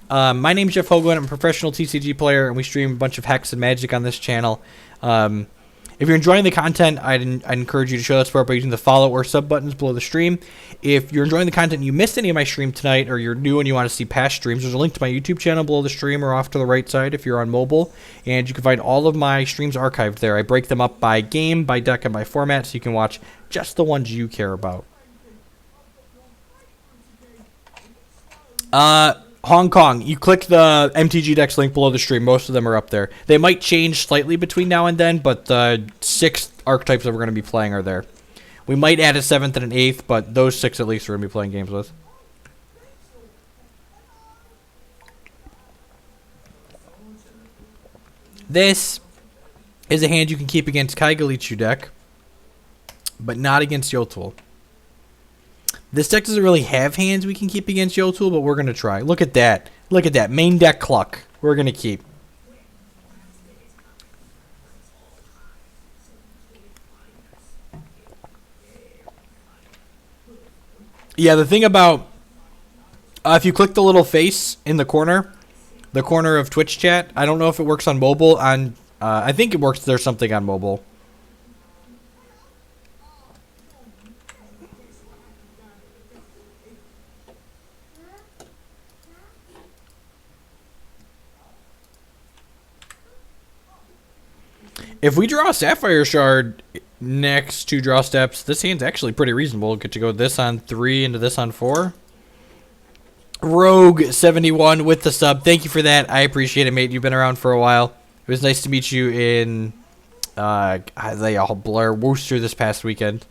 Speaker 1: My name's Jeff Hoagland. I'm a professional TCG player, and we stream a bunch of Hex and Magic on this channel. If you're enjoying the content, I'd encourage you to show that support by using the follow or sub buttons below the stream. If you're enjoying the content and you missed any of my stream tonight, or you're new and you want to see past streams, there's a link to my YouTube channel below the stream or off to the right side if you're on mobile. And you can find all of my streams archived there. I break them up by game, by deck, and by format, so you can watch just the ones you care about. Hong Kong, you click the MTG decks link below the stream. Most of them are up there. They might change slightly between now and then, but the 6 archetypes that we're going to be playing are there. We might add a 7th and an 8th, but those 6 at least we're going to be playing games with. This is a hand you can keep against Kaigalichu deck, but not against Yoltool. This deck doesn't really have hands we can keep against Yoltool, but we're going to try. Look at that. Look at that. Main deck Cluck. We're going to keep. Yeah, the thing about... if you click the little face in the corner of Twitch chat, I don't know if it works on mobile. I think it works. There's something on mobile. If we draw a Sapphire Shard next to draw steps, this hand's actually pretty reasonable. Get to go this on 3 into this on 4. Rogue71 with the sub. Thank you for that. I appreciate it, mate. You've been around for a while. It was nice to meet you in they all blur Worcester this past weekend.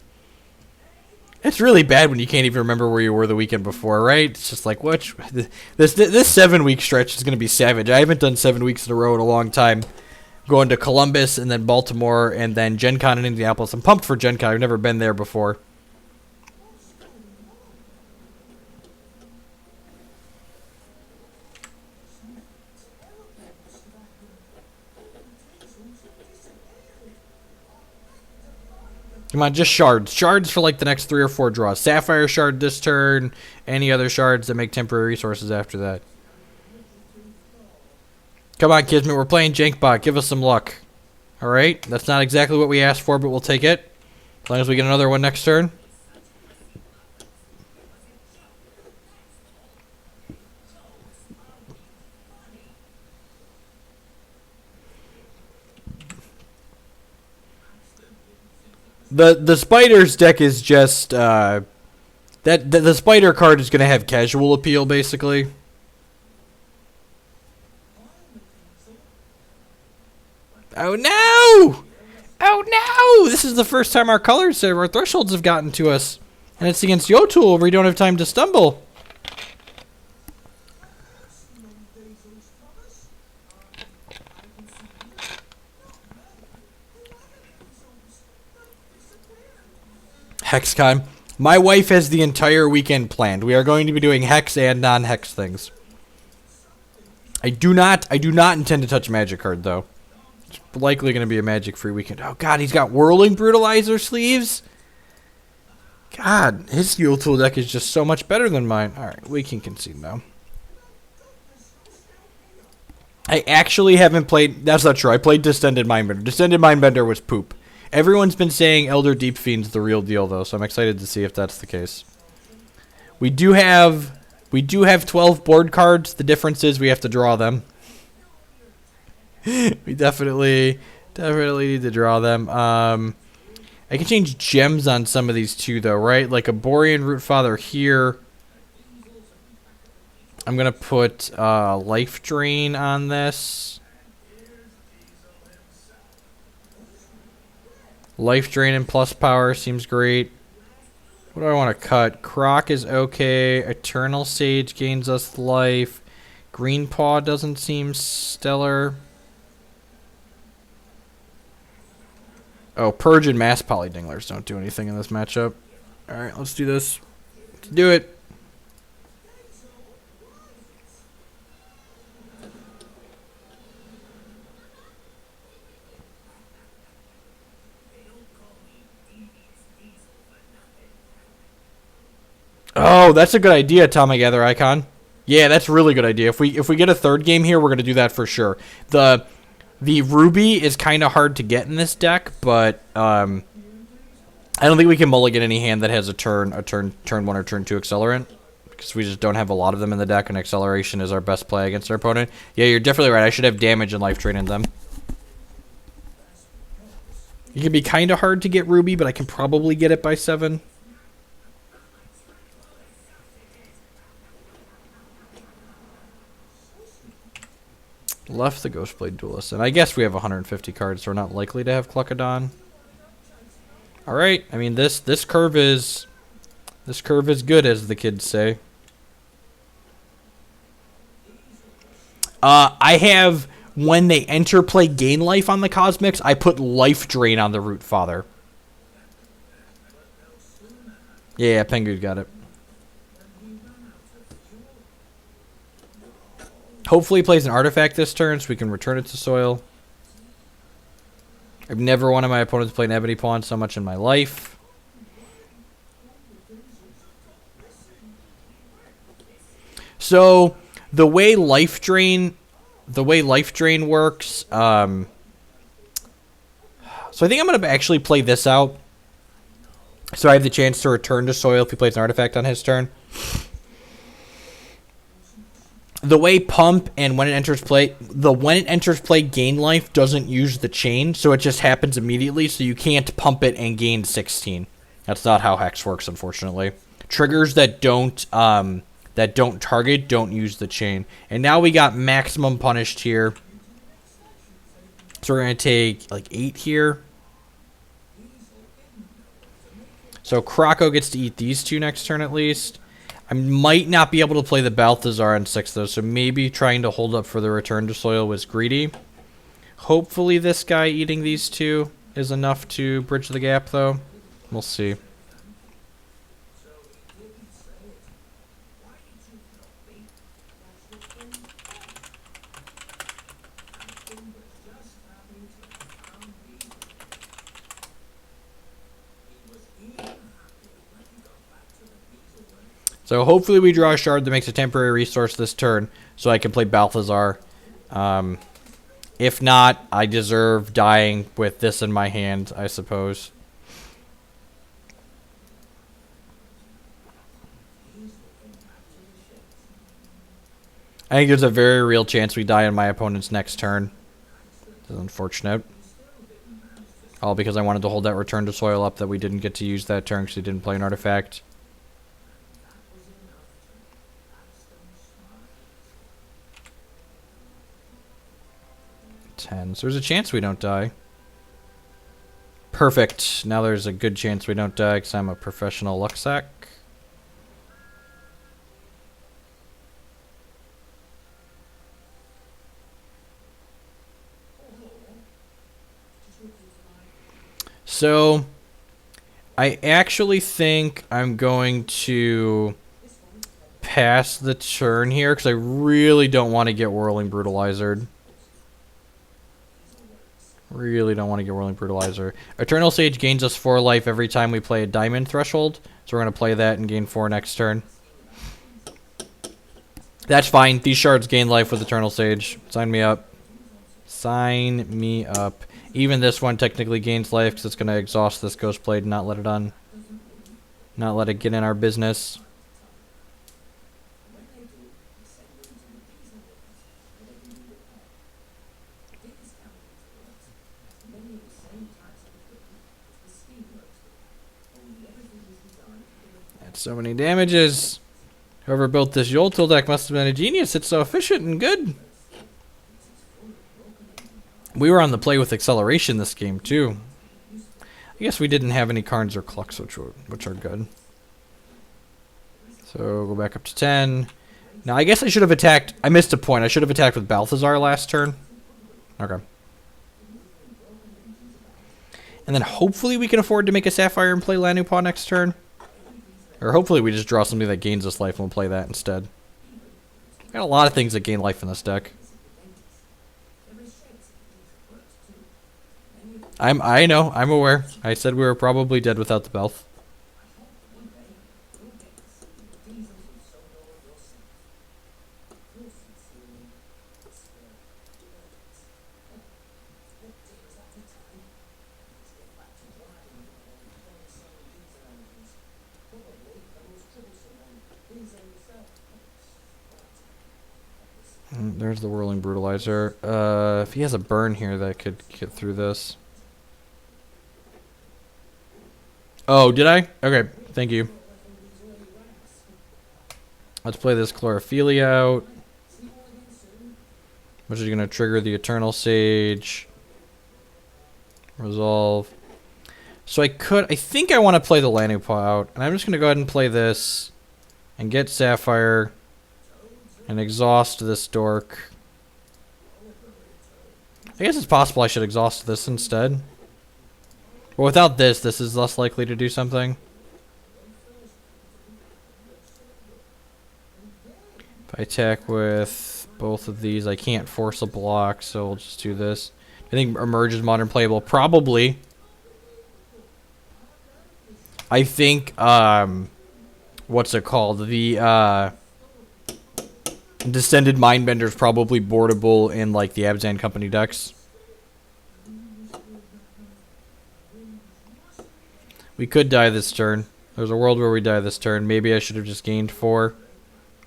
Speaker 1: It's really bad when you can't even remember where you were the weekend before, right? It's just like, what? This 7-week stretch is going to be savage. I haven't done 7 weeks in a row in a long time. Going to Columbus and then Baltimore and then Gen Con in Indianapolis. I'm pumped for Gen Con. I've never been there before. Come on, just shards. Shards for like the next 3 or 4 draws. Sapphire Shard this turn. Any other shards that make temporary resources after that. Come on, Kismet. We're playing Jank Bot. Give us some luck. Alright. That's not exactly what we asked for, but we'll take it. As long as we get another one next turn. The Spiders deck is just... the Spider card is going to have casual appeal, basically. Oh no! Oh no! This is the first time our colors, our thresholds have gotten to us. And it's against Yoltool where we don't have time to stumble. HexCon. My wife has the entire weekend planned. We are going to be doing Hex and non-Hex things. I do not intend to touch a Magic card, though. It's likely going to be a Magic-free weekend. Oh, God, he's got Whirling Brutalizer sleeves? God, his Yoltool deck is just so much better than mine. Alright, we can concede now. I actually haven't played... That's not true. I played Distended Mindbender. Distended Mindbender was poop. Everyone's been saying Elder Deep Fiend's the real deal, though, so I'm excited to see if that's the case. We do have 12 board cards. The difference is we have to draw them. We definitely need to draw them. I can change gems on some of these too, though, right? Like a Borean Rootfather here. I'm gonna put Life Drain on this. Life Drain and plus power seems great. What do I want to cut? Croc is okay. Eternal Sage gains us life. Green Paw doesn't seem stellar. Oh, Purge and Mass Polydinglers don't do anything in this matchup. Alright, let's do this. Let's do it. Oh, that's a good idea, Tommy Gather Icon. Yeah, that's a really good idea. If we get a third game here, we're gonna do that for sure. The Ruby is kind of hard to get in this deck, but I don't think we can mulligan any hand that has a turn 1 or turn 2 accelerant, because we just don't have a lot of them in the deck, and acceleration is our best play against our opponent. Yeah, you're definitely right. I should have damage and life drain in them. It can be kind of hard to get Ruby, but I can probably get it by 7. Left the Ghostblade Duelist, and I guess we have 150 cards, so we're not likely to have Cluckadon. All right, I mean this curve is good, as the kids say. I have, when they enter play gain life on the Cosmics, I put life drain on the Root Father. Yeah, Pengu's got it. Hopefully he plays an artifact this turn so we can return it to soil. I've never wanted my opponent to play an Ebony Pawn so much in my life. So the way life drain works, so I think I'm gonna actually play this out. So I have the chance to return to soil if he plays an artifact on his turn. The way pump and when it enters play, when it enters play gain life doesn't use the chain, so it just happens immediately, so you can't pump it and gain 16. That's not how Hex works, unfortunately. Triggers that don't target don't use the chain. And now we got maximum punished here. So we're going to take like 8 here. So Croco gets to eat these 2 next turn at least. I might not be able to play the Balthazar on 6, though, so maybe trying to hold up for the return to soil was greedy. Hopefully this guy eating these 2 is enough to bridge the gap, though. We'll see. So hopefully we draw a shard that makes a temporary resource this turn, so I can play Balthazar. If not, I deserve dying with this in my hand, I suppose. I think there's a very real chance we die on my opponent's next turn. This is unfortunate. All because I wanted to hold that return to soil up that we didn't get to use that turn because he didn't play an artifact. So there's a chance we don't die. Perfect. Now there's a good chance we don't die because I'm a professional luck sack. So I actually think I'm going to pass the turn here because I really don't want to get Whirling Brutalizer. Really don't want to get Whirling Brutalizer. Eternal Sage gains us 4 life every time we play a Diamond Threshold. So we're going to play that and gain 4 next turn. That's fine. These shards gain life with Eternal Sage. Sign me up. Sign me up. Even this one technically gains life because it's going to exhaust this Ghostblade and not let it on. Not let it get in our business. That's so many damages. Whoever built this Yoltil deck must have been a genius. It's so efficient and good. We were on the play with acceleration this game too. I guess we didn't have any Karns or Clucks, which are good. So go back up to 10. Now, I guess I should have attacked... I missed a point. I should have attacked with Balthazar last turn. Okay. And then hopefully we can afford to make a Sapphire and play Lanupaw next turn. Or hopefully we just draw something that gains us life and we'll play that instead. Got a lot of things that gain life in this deck. I know, I'm aware. I said we were probably dead without the Belth. There's the Whirling Brutalizer. If he has a burn here, that could get through this. Oh, did I? Okay, thank you. Let's play this Chlorophylia out, which is going to trigger the Eternal Sage. Resolve. So I think I want to play the Lanupaw out, and I'm just going to go ahead and play this and get Sapphire and exhaust this dork. I guess it's possible I should exhaust this instead. But without this, this is less likely to do something. If I attack with both of these, I can't force a block, so we'll just do this. I think Emerge is modern playable. Probably. I think, what's it called? The, Descended Mindbender is probably boardable in, like, the Abzan Company decks. We could die this turn. There's a world where we die this turn. Maybe I should have just gained 4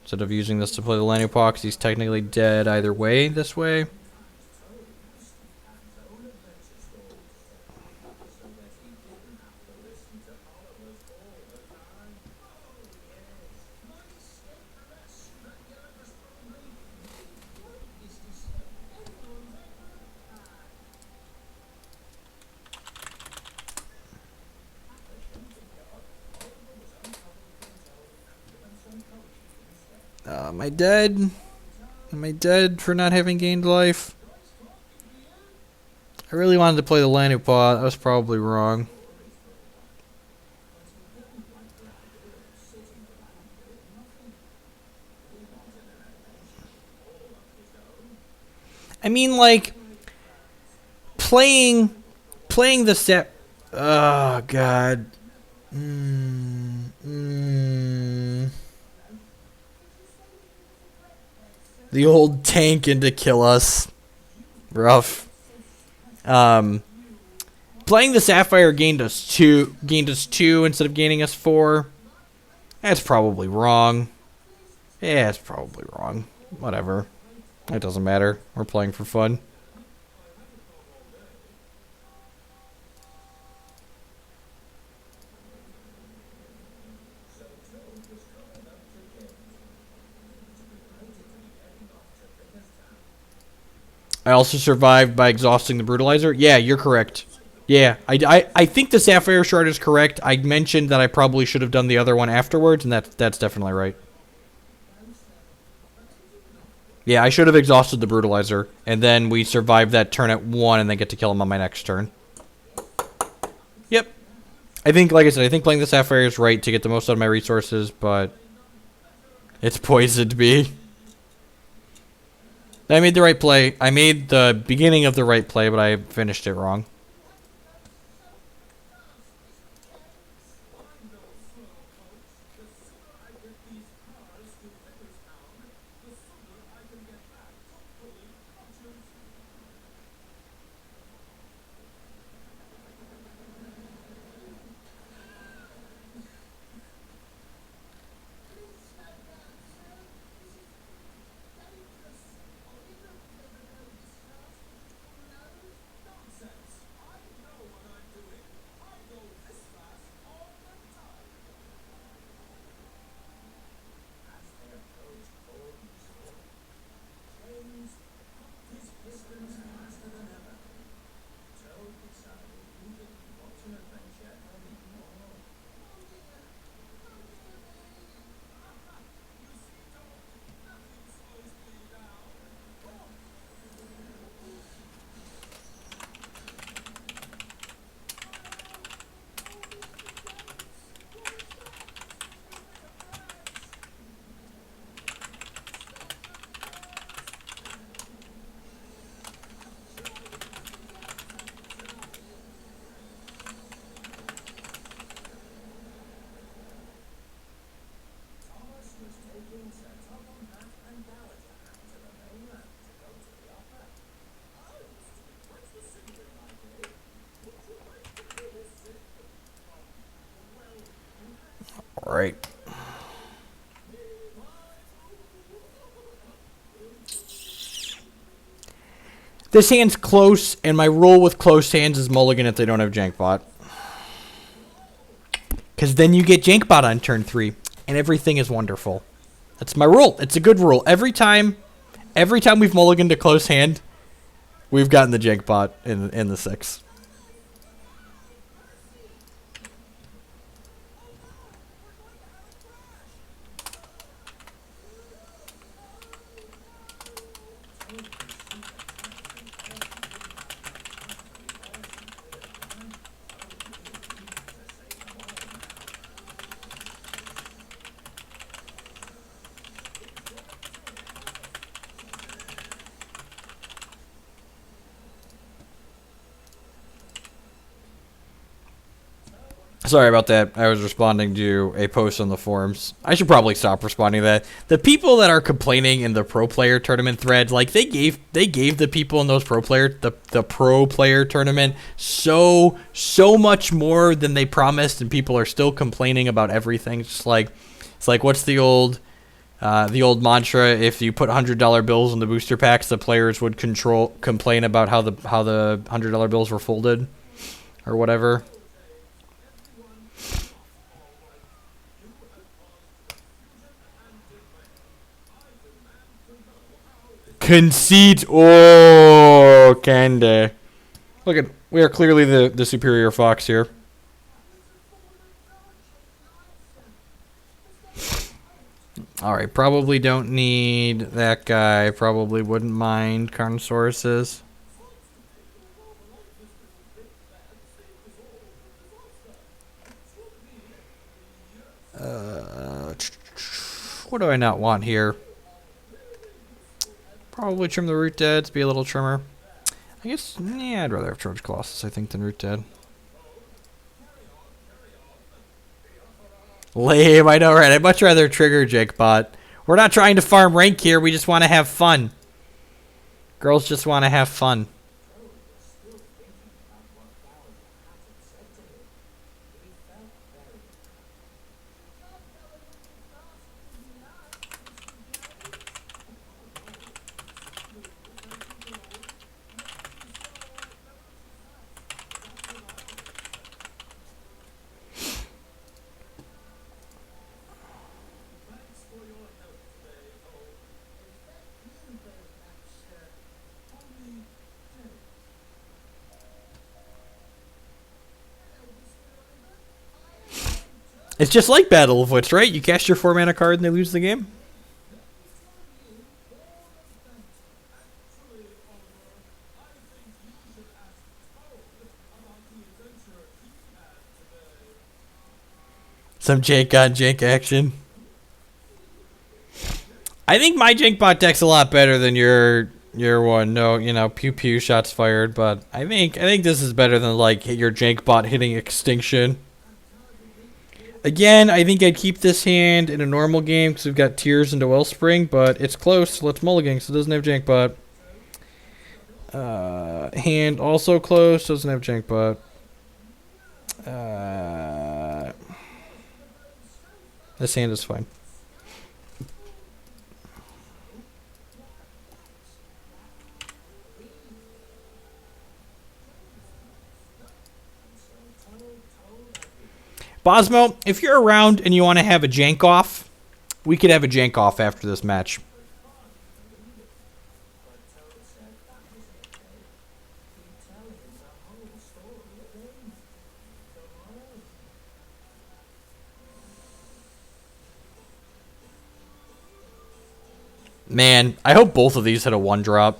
Speaker 1: instead of using this to play the Lanupaw, because he's technically dead either way this way. Am I dead? Am I dead for not having gained life? I really wanted to play the Lanupaw. That was probably wrong. I mean, like, playing the set. Oh God. The old tank in to kill us. Rough. Playing the Sapphire gained us 2 instead of gaining us 4. That's probably wrong. Yeah, it's probably wrong. Whatever. It doesn't matter. We're playing for fun. I also survived by exhausting the Brutalizer. Yeah, you're correct. Yeah, I think the Sapphire Shard is correct. I mentioned that I probably should have done the other one afterwards, and that's definitely right. Yeah, I should have exhausted the Brutalizer, and then we survive that turn at 1 and then get to kill him on my next turn. Yep. I think, like I said, I think playing the Sapphire is right to get the most out of my resources, but it's poisoned me. I made the right play. I made the beginning of the right play, but I finished it wrong. right. This hand's close, and my rule with close hands is mulligan if they don't have Jank Bot. Because then you get Jank Bot on turn 3, and everything is wonderful. That's my rule. It's a good rule. Every time we've mulliganed a close hand, we've gotten the Jank Bot in the 6. Sorry about that. I was responding to a post on the forums. I should probably stop responding to that. The people that are complaining in the pro player tournament thread, like they gave the people in those pro player tournament so much more than they promised, and people are still complaining about everything. It's like what's the old mantra? If you put $100 bills in the booster packs, the players would complain about how the $100 bills were folded, or whatever. Conceit. Oh, Candy. Look, we are clearly the superior fox here. Alright, probably don't need that guy. Probably wouldn't mind Carnosauruses. What do I not want here? Probably trim the Root Deads, be a little trimmer. I guess, yeah, I'd rather have Charge Colossus, I think, than Root Dead. Lame, I know, right? I'd much rather trigger Jank Bot. We're not trying to farm rank here, we just want to have fun. Girls just want to have fun. It's just like Battle of Wits, right? You cast your 4-mana card and they lose the game. Some Jank on Jank action. I think my Jank Bot deck's a lot better than your one. No, you know, pew pew shots fired, but I think this is better than like your Jank Bot hitting Extinction. Again, I think I'd keep this hand in a normal game because we've got Tears into Wellspring, but it's close. Let's mulligan, so it doesn't have Jank Bot. Hand also close, doesn't have Jank Bot. This hand is fine. Bosmo, if you're around and you want to have a Jank off, we could have a Jank off after this match. Man, I hope both of these hit a 1-drop.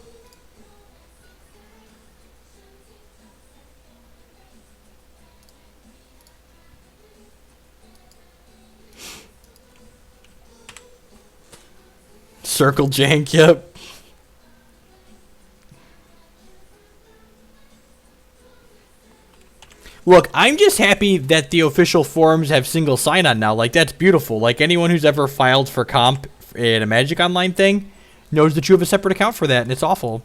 Speaker 1: Circle Jank, yep. Look, I'm just happy that the official forums have single sign-on now. Like, that's beautiful. Like, anyone who's ever filed for comp in a Magic Online thing knows that you have a separate account for that, and it's awful.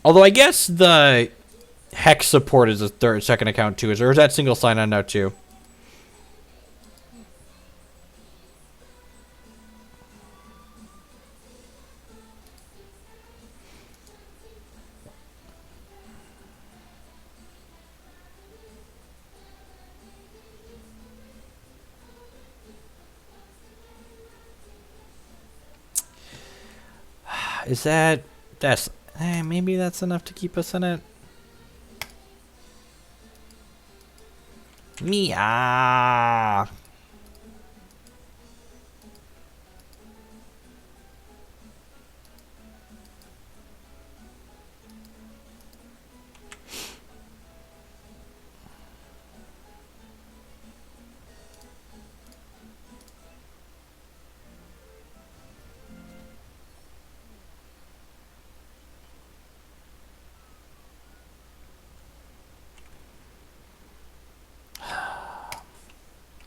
Speaker 1: Although, I guess the Hex support is a second account, too. Or is that single sign-on now, too? Is that... That's... maybe that's enough to keep us in it. Meow.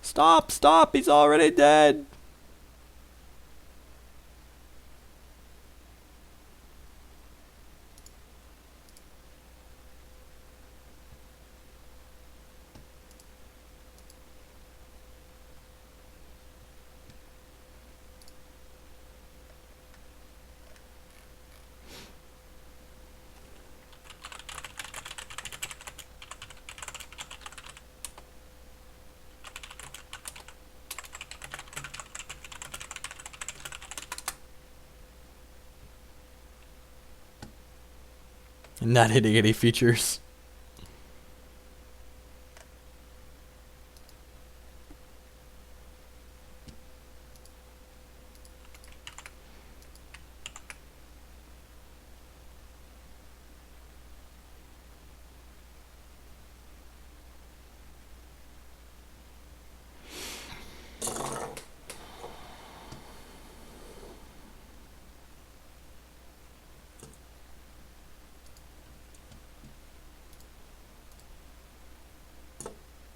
Speaker 1: Stop, stop, he's already dead. Not hitting any features.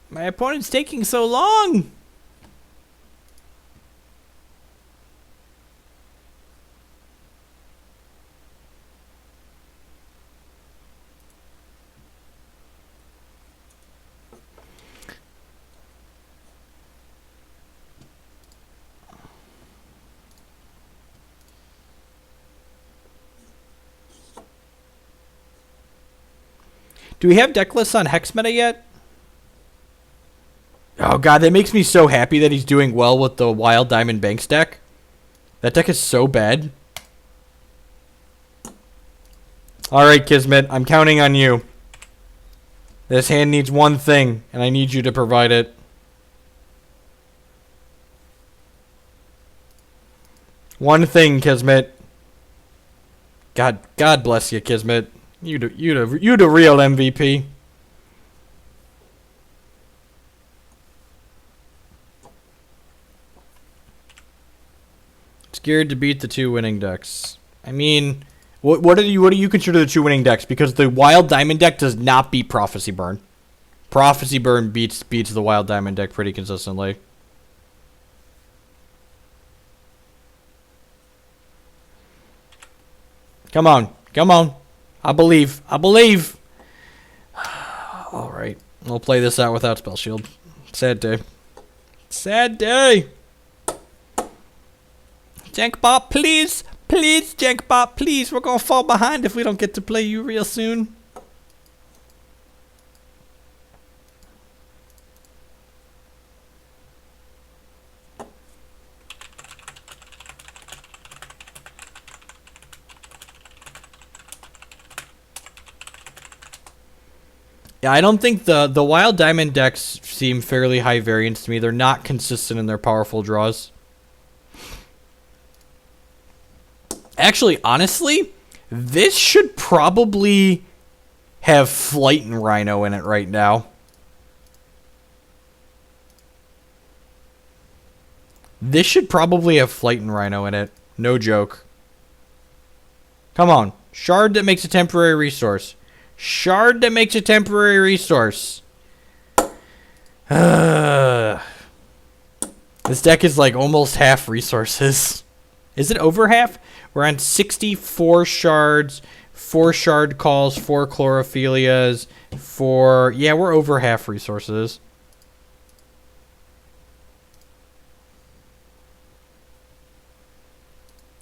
Speaker 1: My opponent's taking so long. Do we have deck lists on Hex Meta yet? Oh god, that makes me so happy that he's doing well with the Wild Diamond Banks deck. That deck is so bad. Alright, Kismet, I'm counting on you. This hand needs one thing, and I need you to provide it. One thing, Kismet. God bless you, Kismet. You the real MVP. Scared to beat the two winning decks. I mean, what do you consider the two winning decks? Because the Wild Diamond deck does not beat Prophecy Burn. Prophecy Burn beats the Wild Diamond deck pretty consistently. Come on. Come on. I believe. I believe. Alright. We'll play this out without Spell Shield. Sad day. Sad day. Jank Bot, please. Please, Jank Bot, please. We're going to fall behind if we don't get to play you real soon. Yeah, I don't think the Wild Diamond decks seem fairly high variance to me. They're not consistent in their powerful draws. Actually, honestly, this should probably have Flight and Rhino in it right now. This should probably have Flight and Rhino in it. No joke. Come on. Shard that makes a temporary resource. Shard that makes a temporary resource. This deck is like almost half resources. Is it over half? We're on 64 shards, 4 shard calls, 4 chlorophyllias, 4... Yeah, we're over half resources.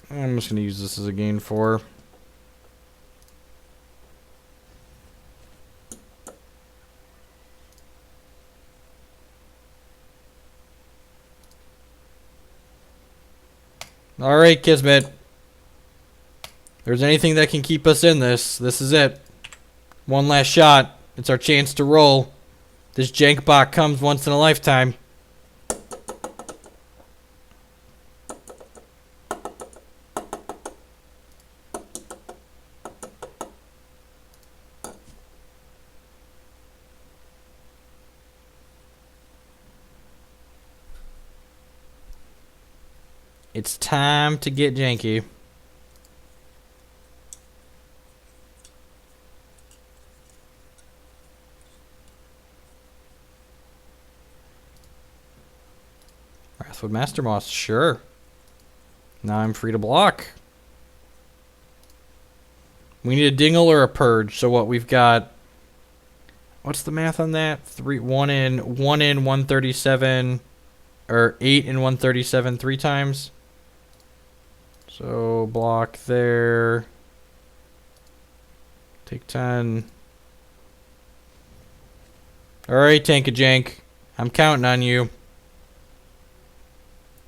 Speaker 1: I'm just going to use this as a gain 4. Alright, Kismet. there's anything that can keep us in this, this is it. One last shot. It's our chance to roll. This jank bot comes once in a lifetime. It's time to get janky. Wrathwood Master Moss, sure. Now I'm free to block. We need a dingle or a purge. So what we've got? What's the math on that? 1 in 137, or 8 in 137 3 times. So block there. Take 10. All right, Tank a Jank. I'm counting on you.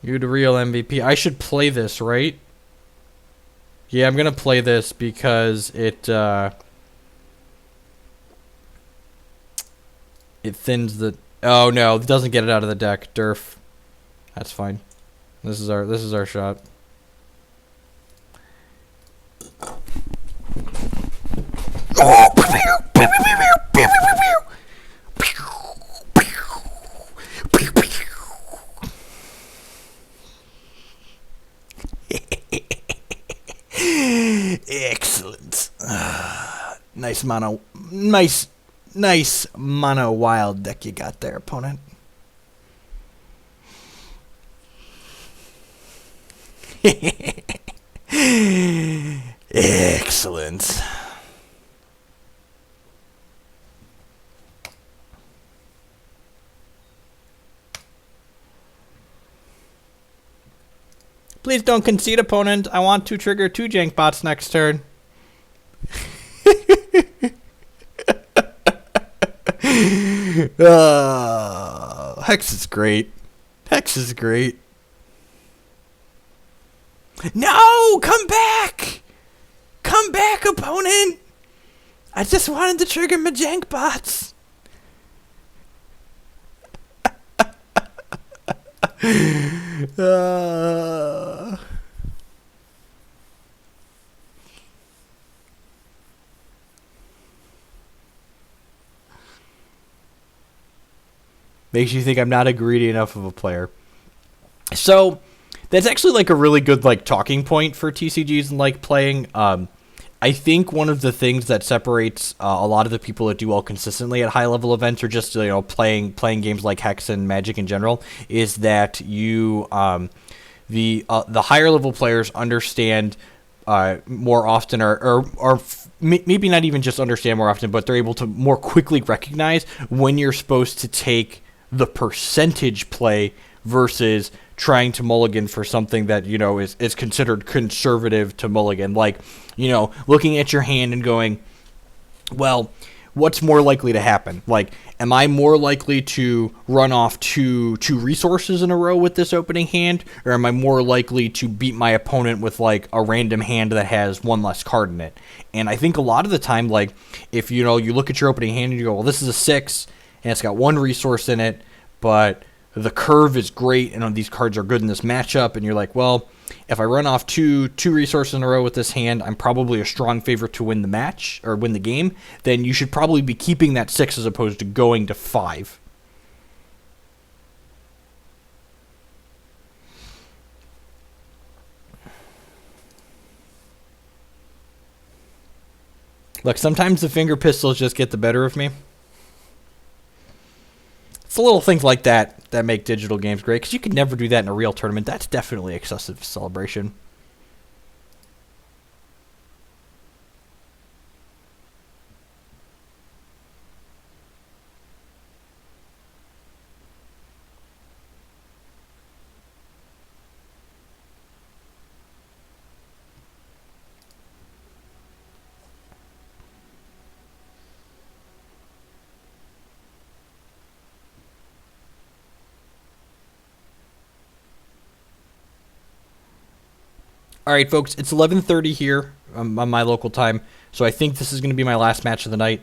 Speaker 1: You're the real MVP. I should play this, right? Yeah, I'm gonna play this because it thins the. Oh no, it doesn't get it out of the deck. Derf. That's fine. This is our shot. Excellent. Nice mono wild deck you got there, opponent. Excellent. Please don't concede, opponent. I want to trigger 2 jank bots next turn. Hex is great. Hex is great. No! Come back! Come back, opponent! I just wanted to trigger my jank bots. Makes you think I'm not a greedy enough of a player. So that's actually like a really good like talking point for TCGs and like playing. I think one of the things that separates a lot of the people that do well consistently at high level events, or just playing games like Hex and Magic in general, is that you the higher level players understand more often, or maybe not even just understand more often, but they're able to more quickly recognize when you're supposed to take the percentage play versus trying to mulligan for something that is considered conservative to mulligan, like looking at your hand and going, well, what's more likely to happen? Like, am I more likely to run off two resources in a row with this opening hand, or am I more likely to beat my opponent with like a random hand that has one less card in it? And I think a lot of the time, like, if you look at your opening hand and you go, well, this is a 6 and it's got 1 resource in it, but the curve is great and these cards are good in this matchup, and you're like, well, if I run off two resources in a row with this hand, I'm probably a strong favorite to win the match or win the game, then you should probably be keeping that 6 as opposed to going to 5. Look, sometimes the finger pistols just get the better of me. It's the little things like that that make digital games great, because you could never do that in a real tournament. That's definitely excessive celebration. All right, folks, it's 11:30 here on my local time, so I think this is going to be my last match of the night.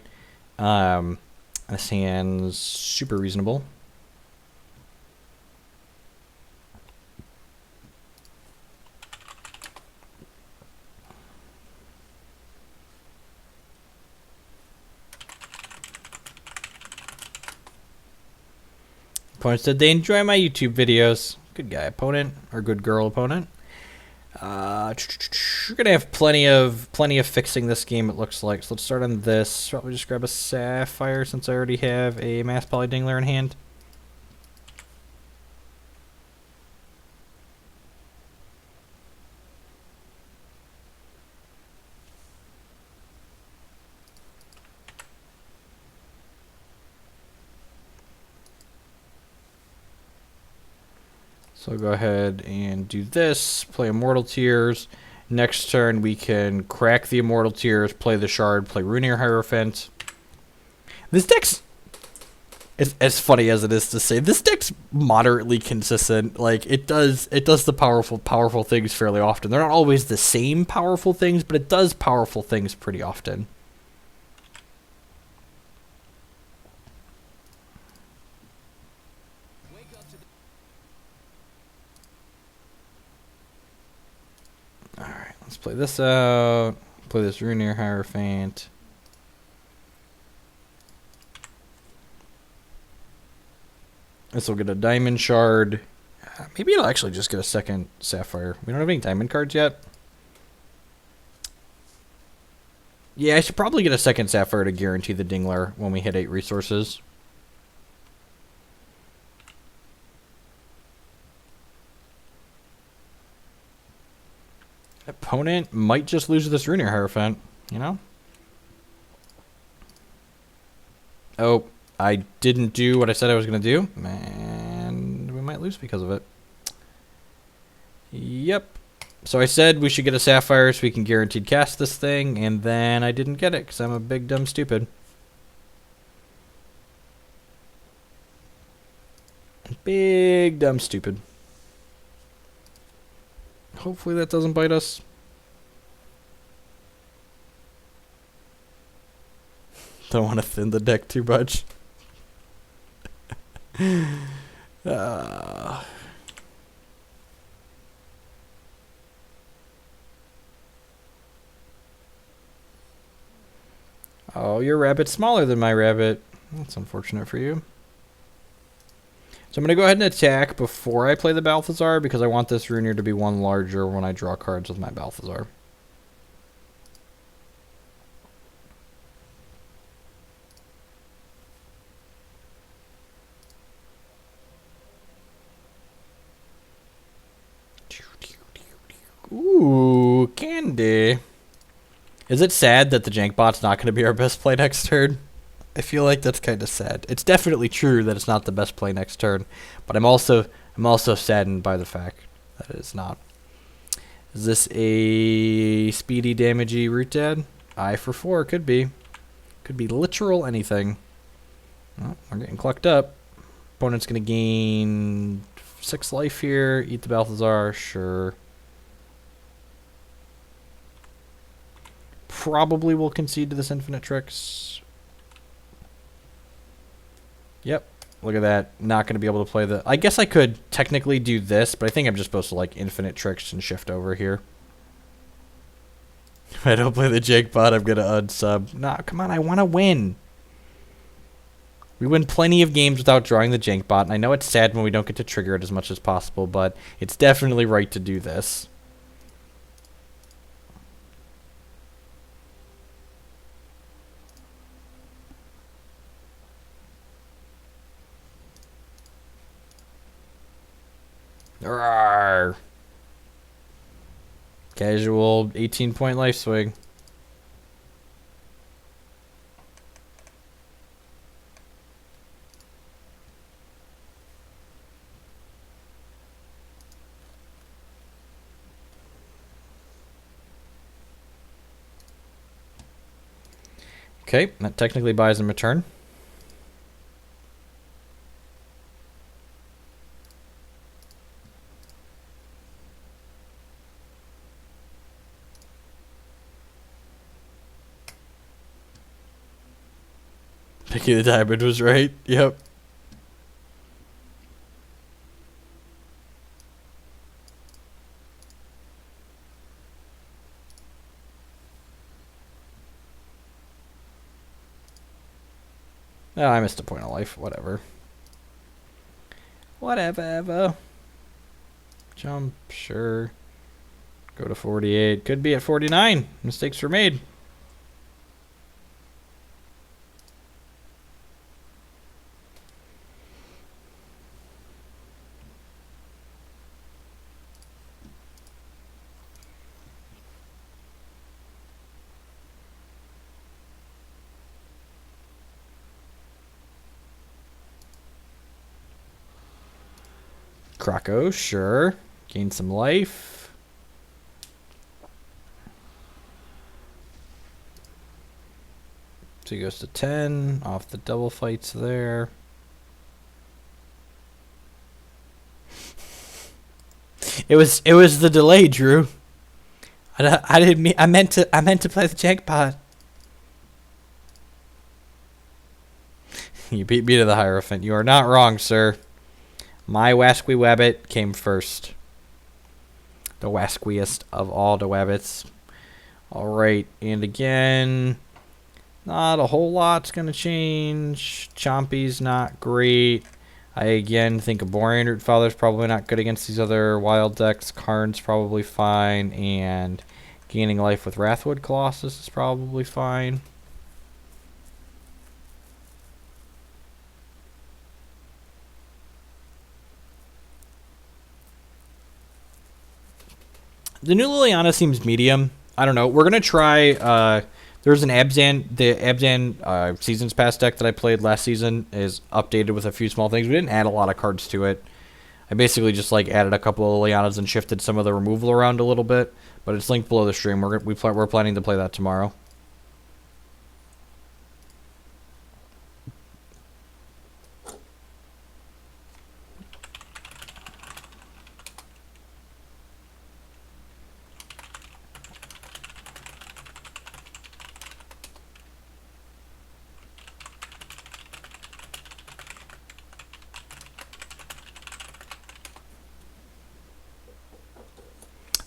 Speaker 1: This hand's super reasonable. Opponent said they enjoy my YouTube videos. Good guy opponent, or good girl opponent. We're gonna have plenty of fixing this game, it looks like. So let's start on this. Probably just grab a Sapphire since I already have a Mass Poly Dingler in hand. So go ahead and do this, play Immortal Tears. Next turn we can crack the Immortal Tears, play the Shard, play Runear Hierophant. This deck's, as funny as it is to say, this deck's moderately consistent. Like, it does the powerful things fairly often. They're not always the same powerful things, but it does powerful things pretty often. Alright, let's play this out. Play this Runear Hierophant. This will get a Diamond Shard. Maybe it'll actually just get a second Sapphire. We don't have any Diamond cards yet. Yeah, I should probably get a second Sapphire to guarantee the Dingler when we hit 8 resources. Opponent might just lose this Runear Hierophant, you know? Oh, I didn't do what I said I was going to do, and we might lose because of it. Yep. So I said we should get a Sapphire so we can guaranteed cast this thing, and then I didn't get it because I'm a big dumb stupid. Big dumb stupid. Hopefully that doesn't bite us. Don't want to thin the deck too much. Oh, your rabbit's smaller than my rabbit. That's unfortunate for you. So I'm going to go ahead and attack before I play the Balthazar because I want this Runear to be one larger when I draw cards with my Balthazar. Ooh, candy. Is it sad that the Jank Bot's not going to be our best play next turn? I feel like that's kind of sad. It's definitely true that it's not the best play next turn, but I'm also saddened by the fact that it's not. Is this a speedy, damagey Root Dad? I for 4 could be. Could be literal anything. Oh, we're getting clucked up. Opponent's going to gain 6 life here. Eat the Balthazar, sure. Probably will concede to this Infinite Tricks. Yep. Look at that. Not going to be able to play the... I guess I could technically do this, but I think I'm just supposed to, like, Infinite Tricks and shift over here. If I don't play the Jank Bot, I'm going to unsub. Nah, come on. I want to win. We win plenty of games without drawing the Jank Bot, and I know it's sad when we don't get to trigger it as much as possible, but it's definitely right to do this. Rawr. Casual 18-point life swing. Okay, that technically buys him a turn. Picky the Diamond was right. Yep. Oh, I missed a point of life. Whatever. Whatever. Jump, sure. Go to 48. Could be at 49. Mistakes were made. Krakow, sure. Gain some life. So he goes to 10. Off the double fights there. It was the delay, Drew. I didn't mean. I meant to play the Jank Bot. You beat me to the Hierophant. You are not wrong, sir. My Wasqui Wabbit came first. The waskiest of all the Wabbits. Alright, and again, not a whole lot's going to change. Chompy's not great. I again think a Borean Root Father's probably not good against these other wild decks. Karn's probably fine, and gaining life with Wrathwood Colossus is probably fine. The new Liliana seems medium. I don't know. We're going to try... there's an Abzan... The Abzan Seasons Pass deck that I played last season is updated with a few small things. We didn't add a lot of cards to it. I basically just like added a couple of Lilianas and shifted some of the removal around a little bit. But it's linked below the stream. We're planning to play that tomorrow.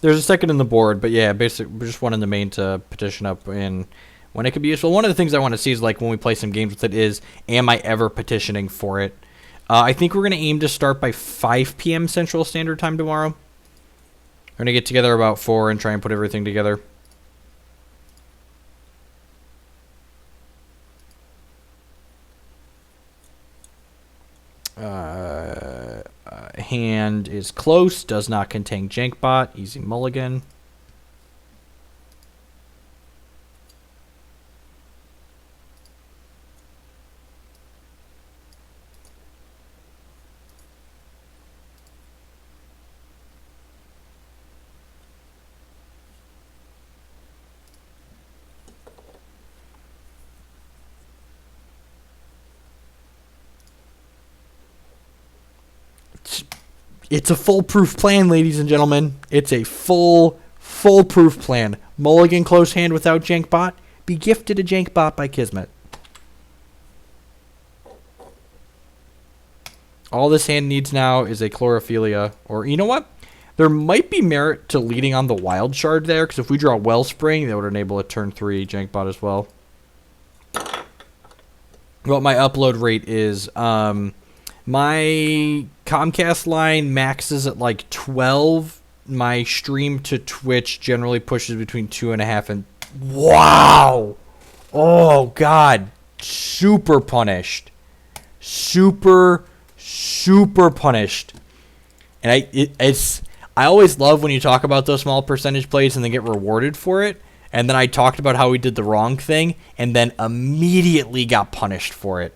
Speaker 1: There's a second in the board, but yeah, basically, we're just wanting the main to petition up in when it could be useful. One of the things I want to see is, like, when we play some games with it is, am I ever petitioning for it? I think we're going to aim to start by 5 p.m. Central Standard Time tomorrow. We're going to get together about 4 and try and put everything together. Hand is close, does not contain Jank Bot, easy mulligan. It's a foolproof plan, ladies and gentlemen. It's a foolproof plan. Mulligan close hand without Jank Bot. Be gifted a Jank Bot by Kismet. All this hand needs now is a Chlorophilia. Or, you know what? There might be merit to leading on the Wild Shard there, because if we draw Wellspring, that would enable a turn 3 Jank Bot as well. What my upload rate is, my Comcast line maxes at like 12. My stream to Twitch generally pushes between 2.5 and... Wow! Oh, God. Super punished. Super punished. And I always love when you talk about those small percentage plays and then get rewarded for it. And then I talked about how we did the wrong thing and then immediately got punished for it.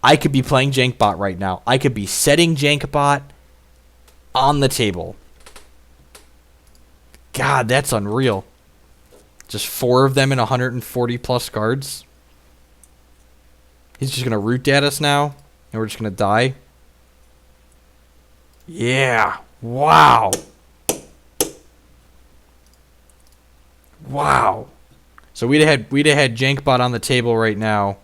Speaker 1: I could be playing Jank Bot right now. I could be setting Jank Bot on the table. God, that's unreal. Just 4 of them in 140 plus cards. He's just going to root at us now. And we're just going to die. Yeah. Wow. Wow. So we'd have had Jank Bot on the table right now.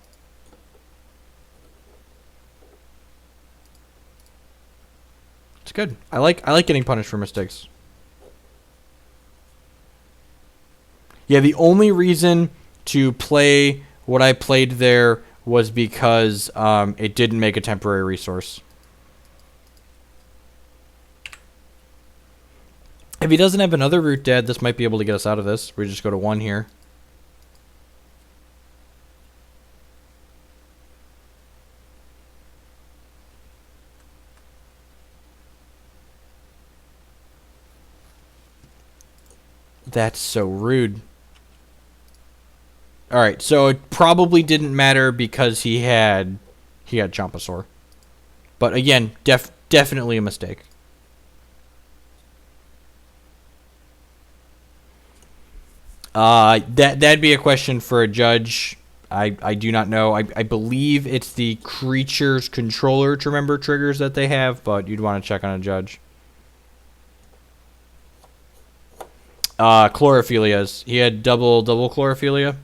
Speaker 1: It's good. I like getting punished for mistakes. Yeah, the only reason to play what I played there was because it didn't make a temporary resource. If he doesn't have another root dead, this might be able to get us out of this. We just go to 1 here. That's so rude. All right, so it probably didn't matter because he had Chompasaur. But again, definitely a mistake. That'd be a question for a judge. I do not know. I believe it's the creature's controller to remember triggers that they have, but you'd want to check on a judge. Chlorophyllias. He had double chlorophylia.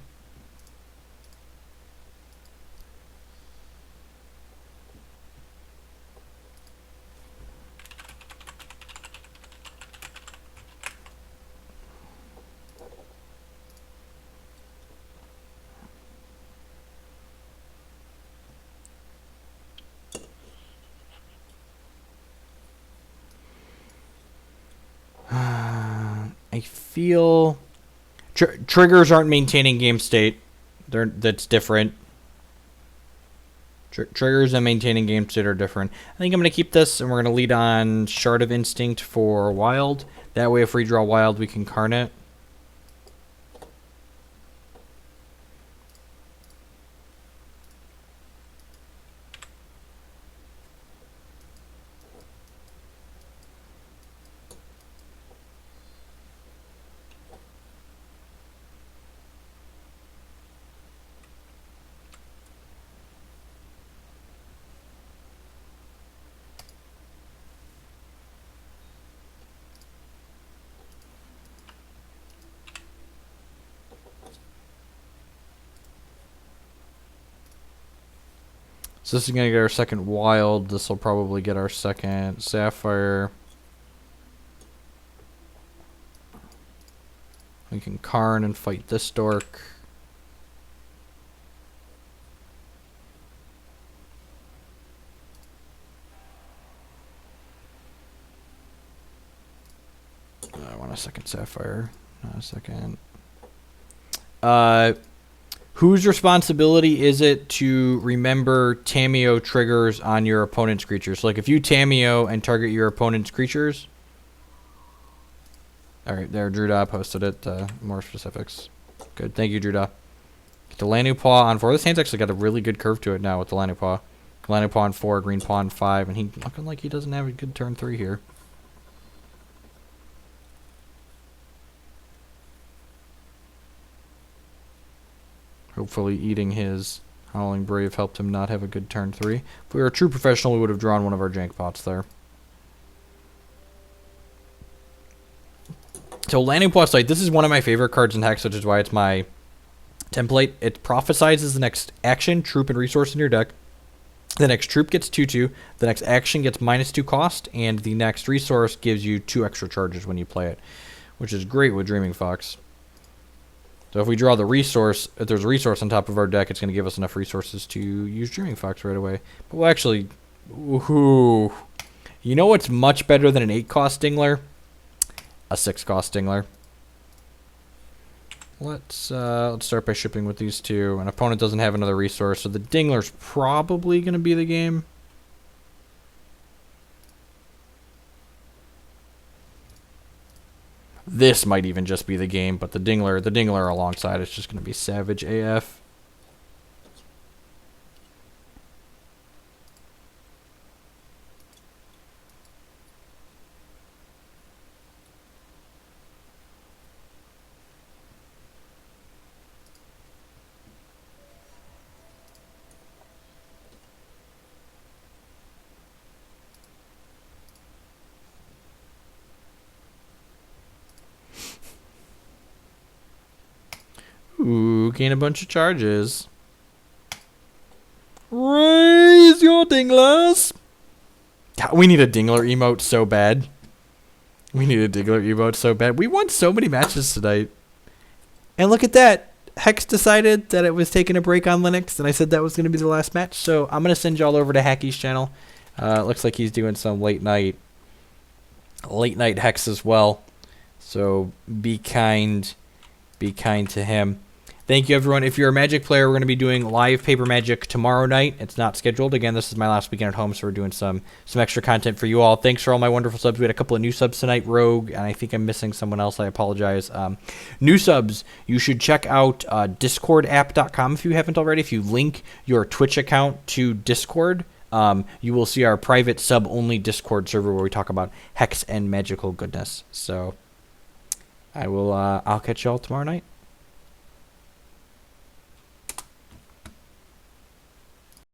Speaker 1: I feel triggers aren't maintaining game state. That's different. Triggers and maintaining game state are different. I think I'm going to keep this, and we're going to lead on Shard of Instinct for Wild. That way, if we draw Wild, we can Carnet. So this is going to get our second Wild. This will probably get our second Sapphire. We can Karn and fight this dork. I want a second Sapphire. Not a second. Whose responsibility is it to remember Tameo triggers on your opponent's creatures? So like if you Tameo and target your opponent's creatures. Alright, there, Druda posted it. More specifics. Good, thank you, Druda. Get the Lanupaw on 4. This hand's actually got a really good curve to it now with the Lanupaw. Lanupaw on 4, Green Paw on 5, and he looking like he doesn't have a good turn 3 here. Hopefully eating his Howling Brave helped him not have a good turn 3. If we were a true professional, we would have drawn one of our Jank Bots there. So Lanupaw Sight, this is one of my favorite cards in Hex, which is why it's my template. It prophesizes the next action, troop, and resource in your deck. The next troop gets 2/2. The next action gets -2 cost, and the next resource gives you 2 extra charges when you play it, which is great with Dreaming Fox. So if we draw the resource, if there's a resource on top of our deck, it's going to give us enough resources to use Dreaming Fox right away. But we'll actually... Ooh, you know what's much better than an 8-cost Dingler? A 6-cost Dingler. Let's start by shipping with these two. An opponent doesn't have another resource, so the Dingler's probably going to be the game. This might even just be the game, but the Dingler alongside is just going to be savage AF. Ooh, gain a bunch of charges. Raise your dinglers. God, we need a dingler emote so bad. We need a dingler emote so bad. We won so many matches tonight. And look at that. Hex decided that it was taking a break on Linux, and I said that was going to be the last match. So I'm going to send y'all over to Hacky's channel. Looks like he's doing some late night Hex as well. So be kind to him. Thank you, everyone. If you're a Magic player, we're going to be doing live Paper Magic tomorrow night. It's not scheduled. Again, this is my last weekend at home, so we're doing some extra content for you all. Thanks for all my wonderful subs. We had a couple of new subs tonight, Rogue, and I think I'm missing someone else. I apologize. New subs, you should check out discordapp.com if you haven't already. If you link your Twitch account to Discord, you will see our private sub-only Discord server where we talk about Hex and magical goodness. So I'll catch y'all tomorrow night.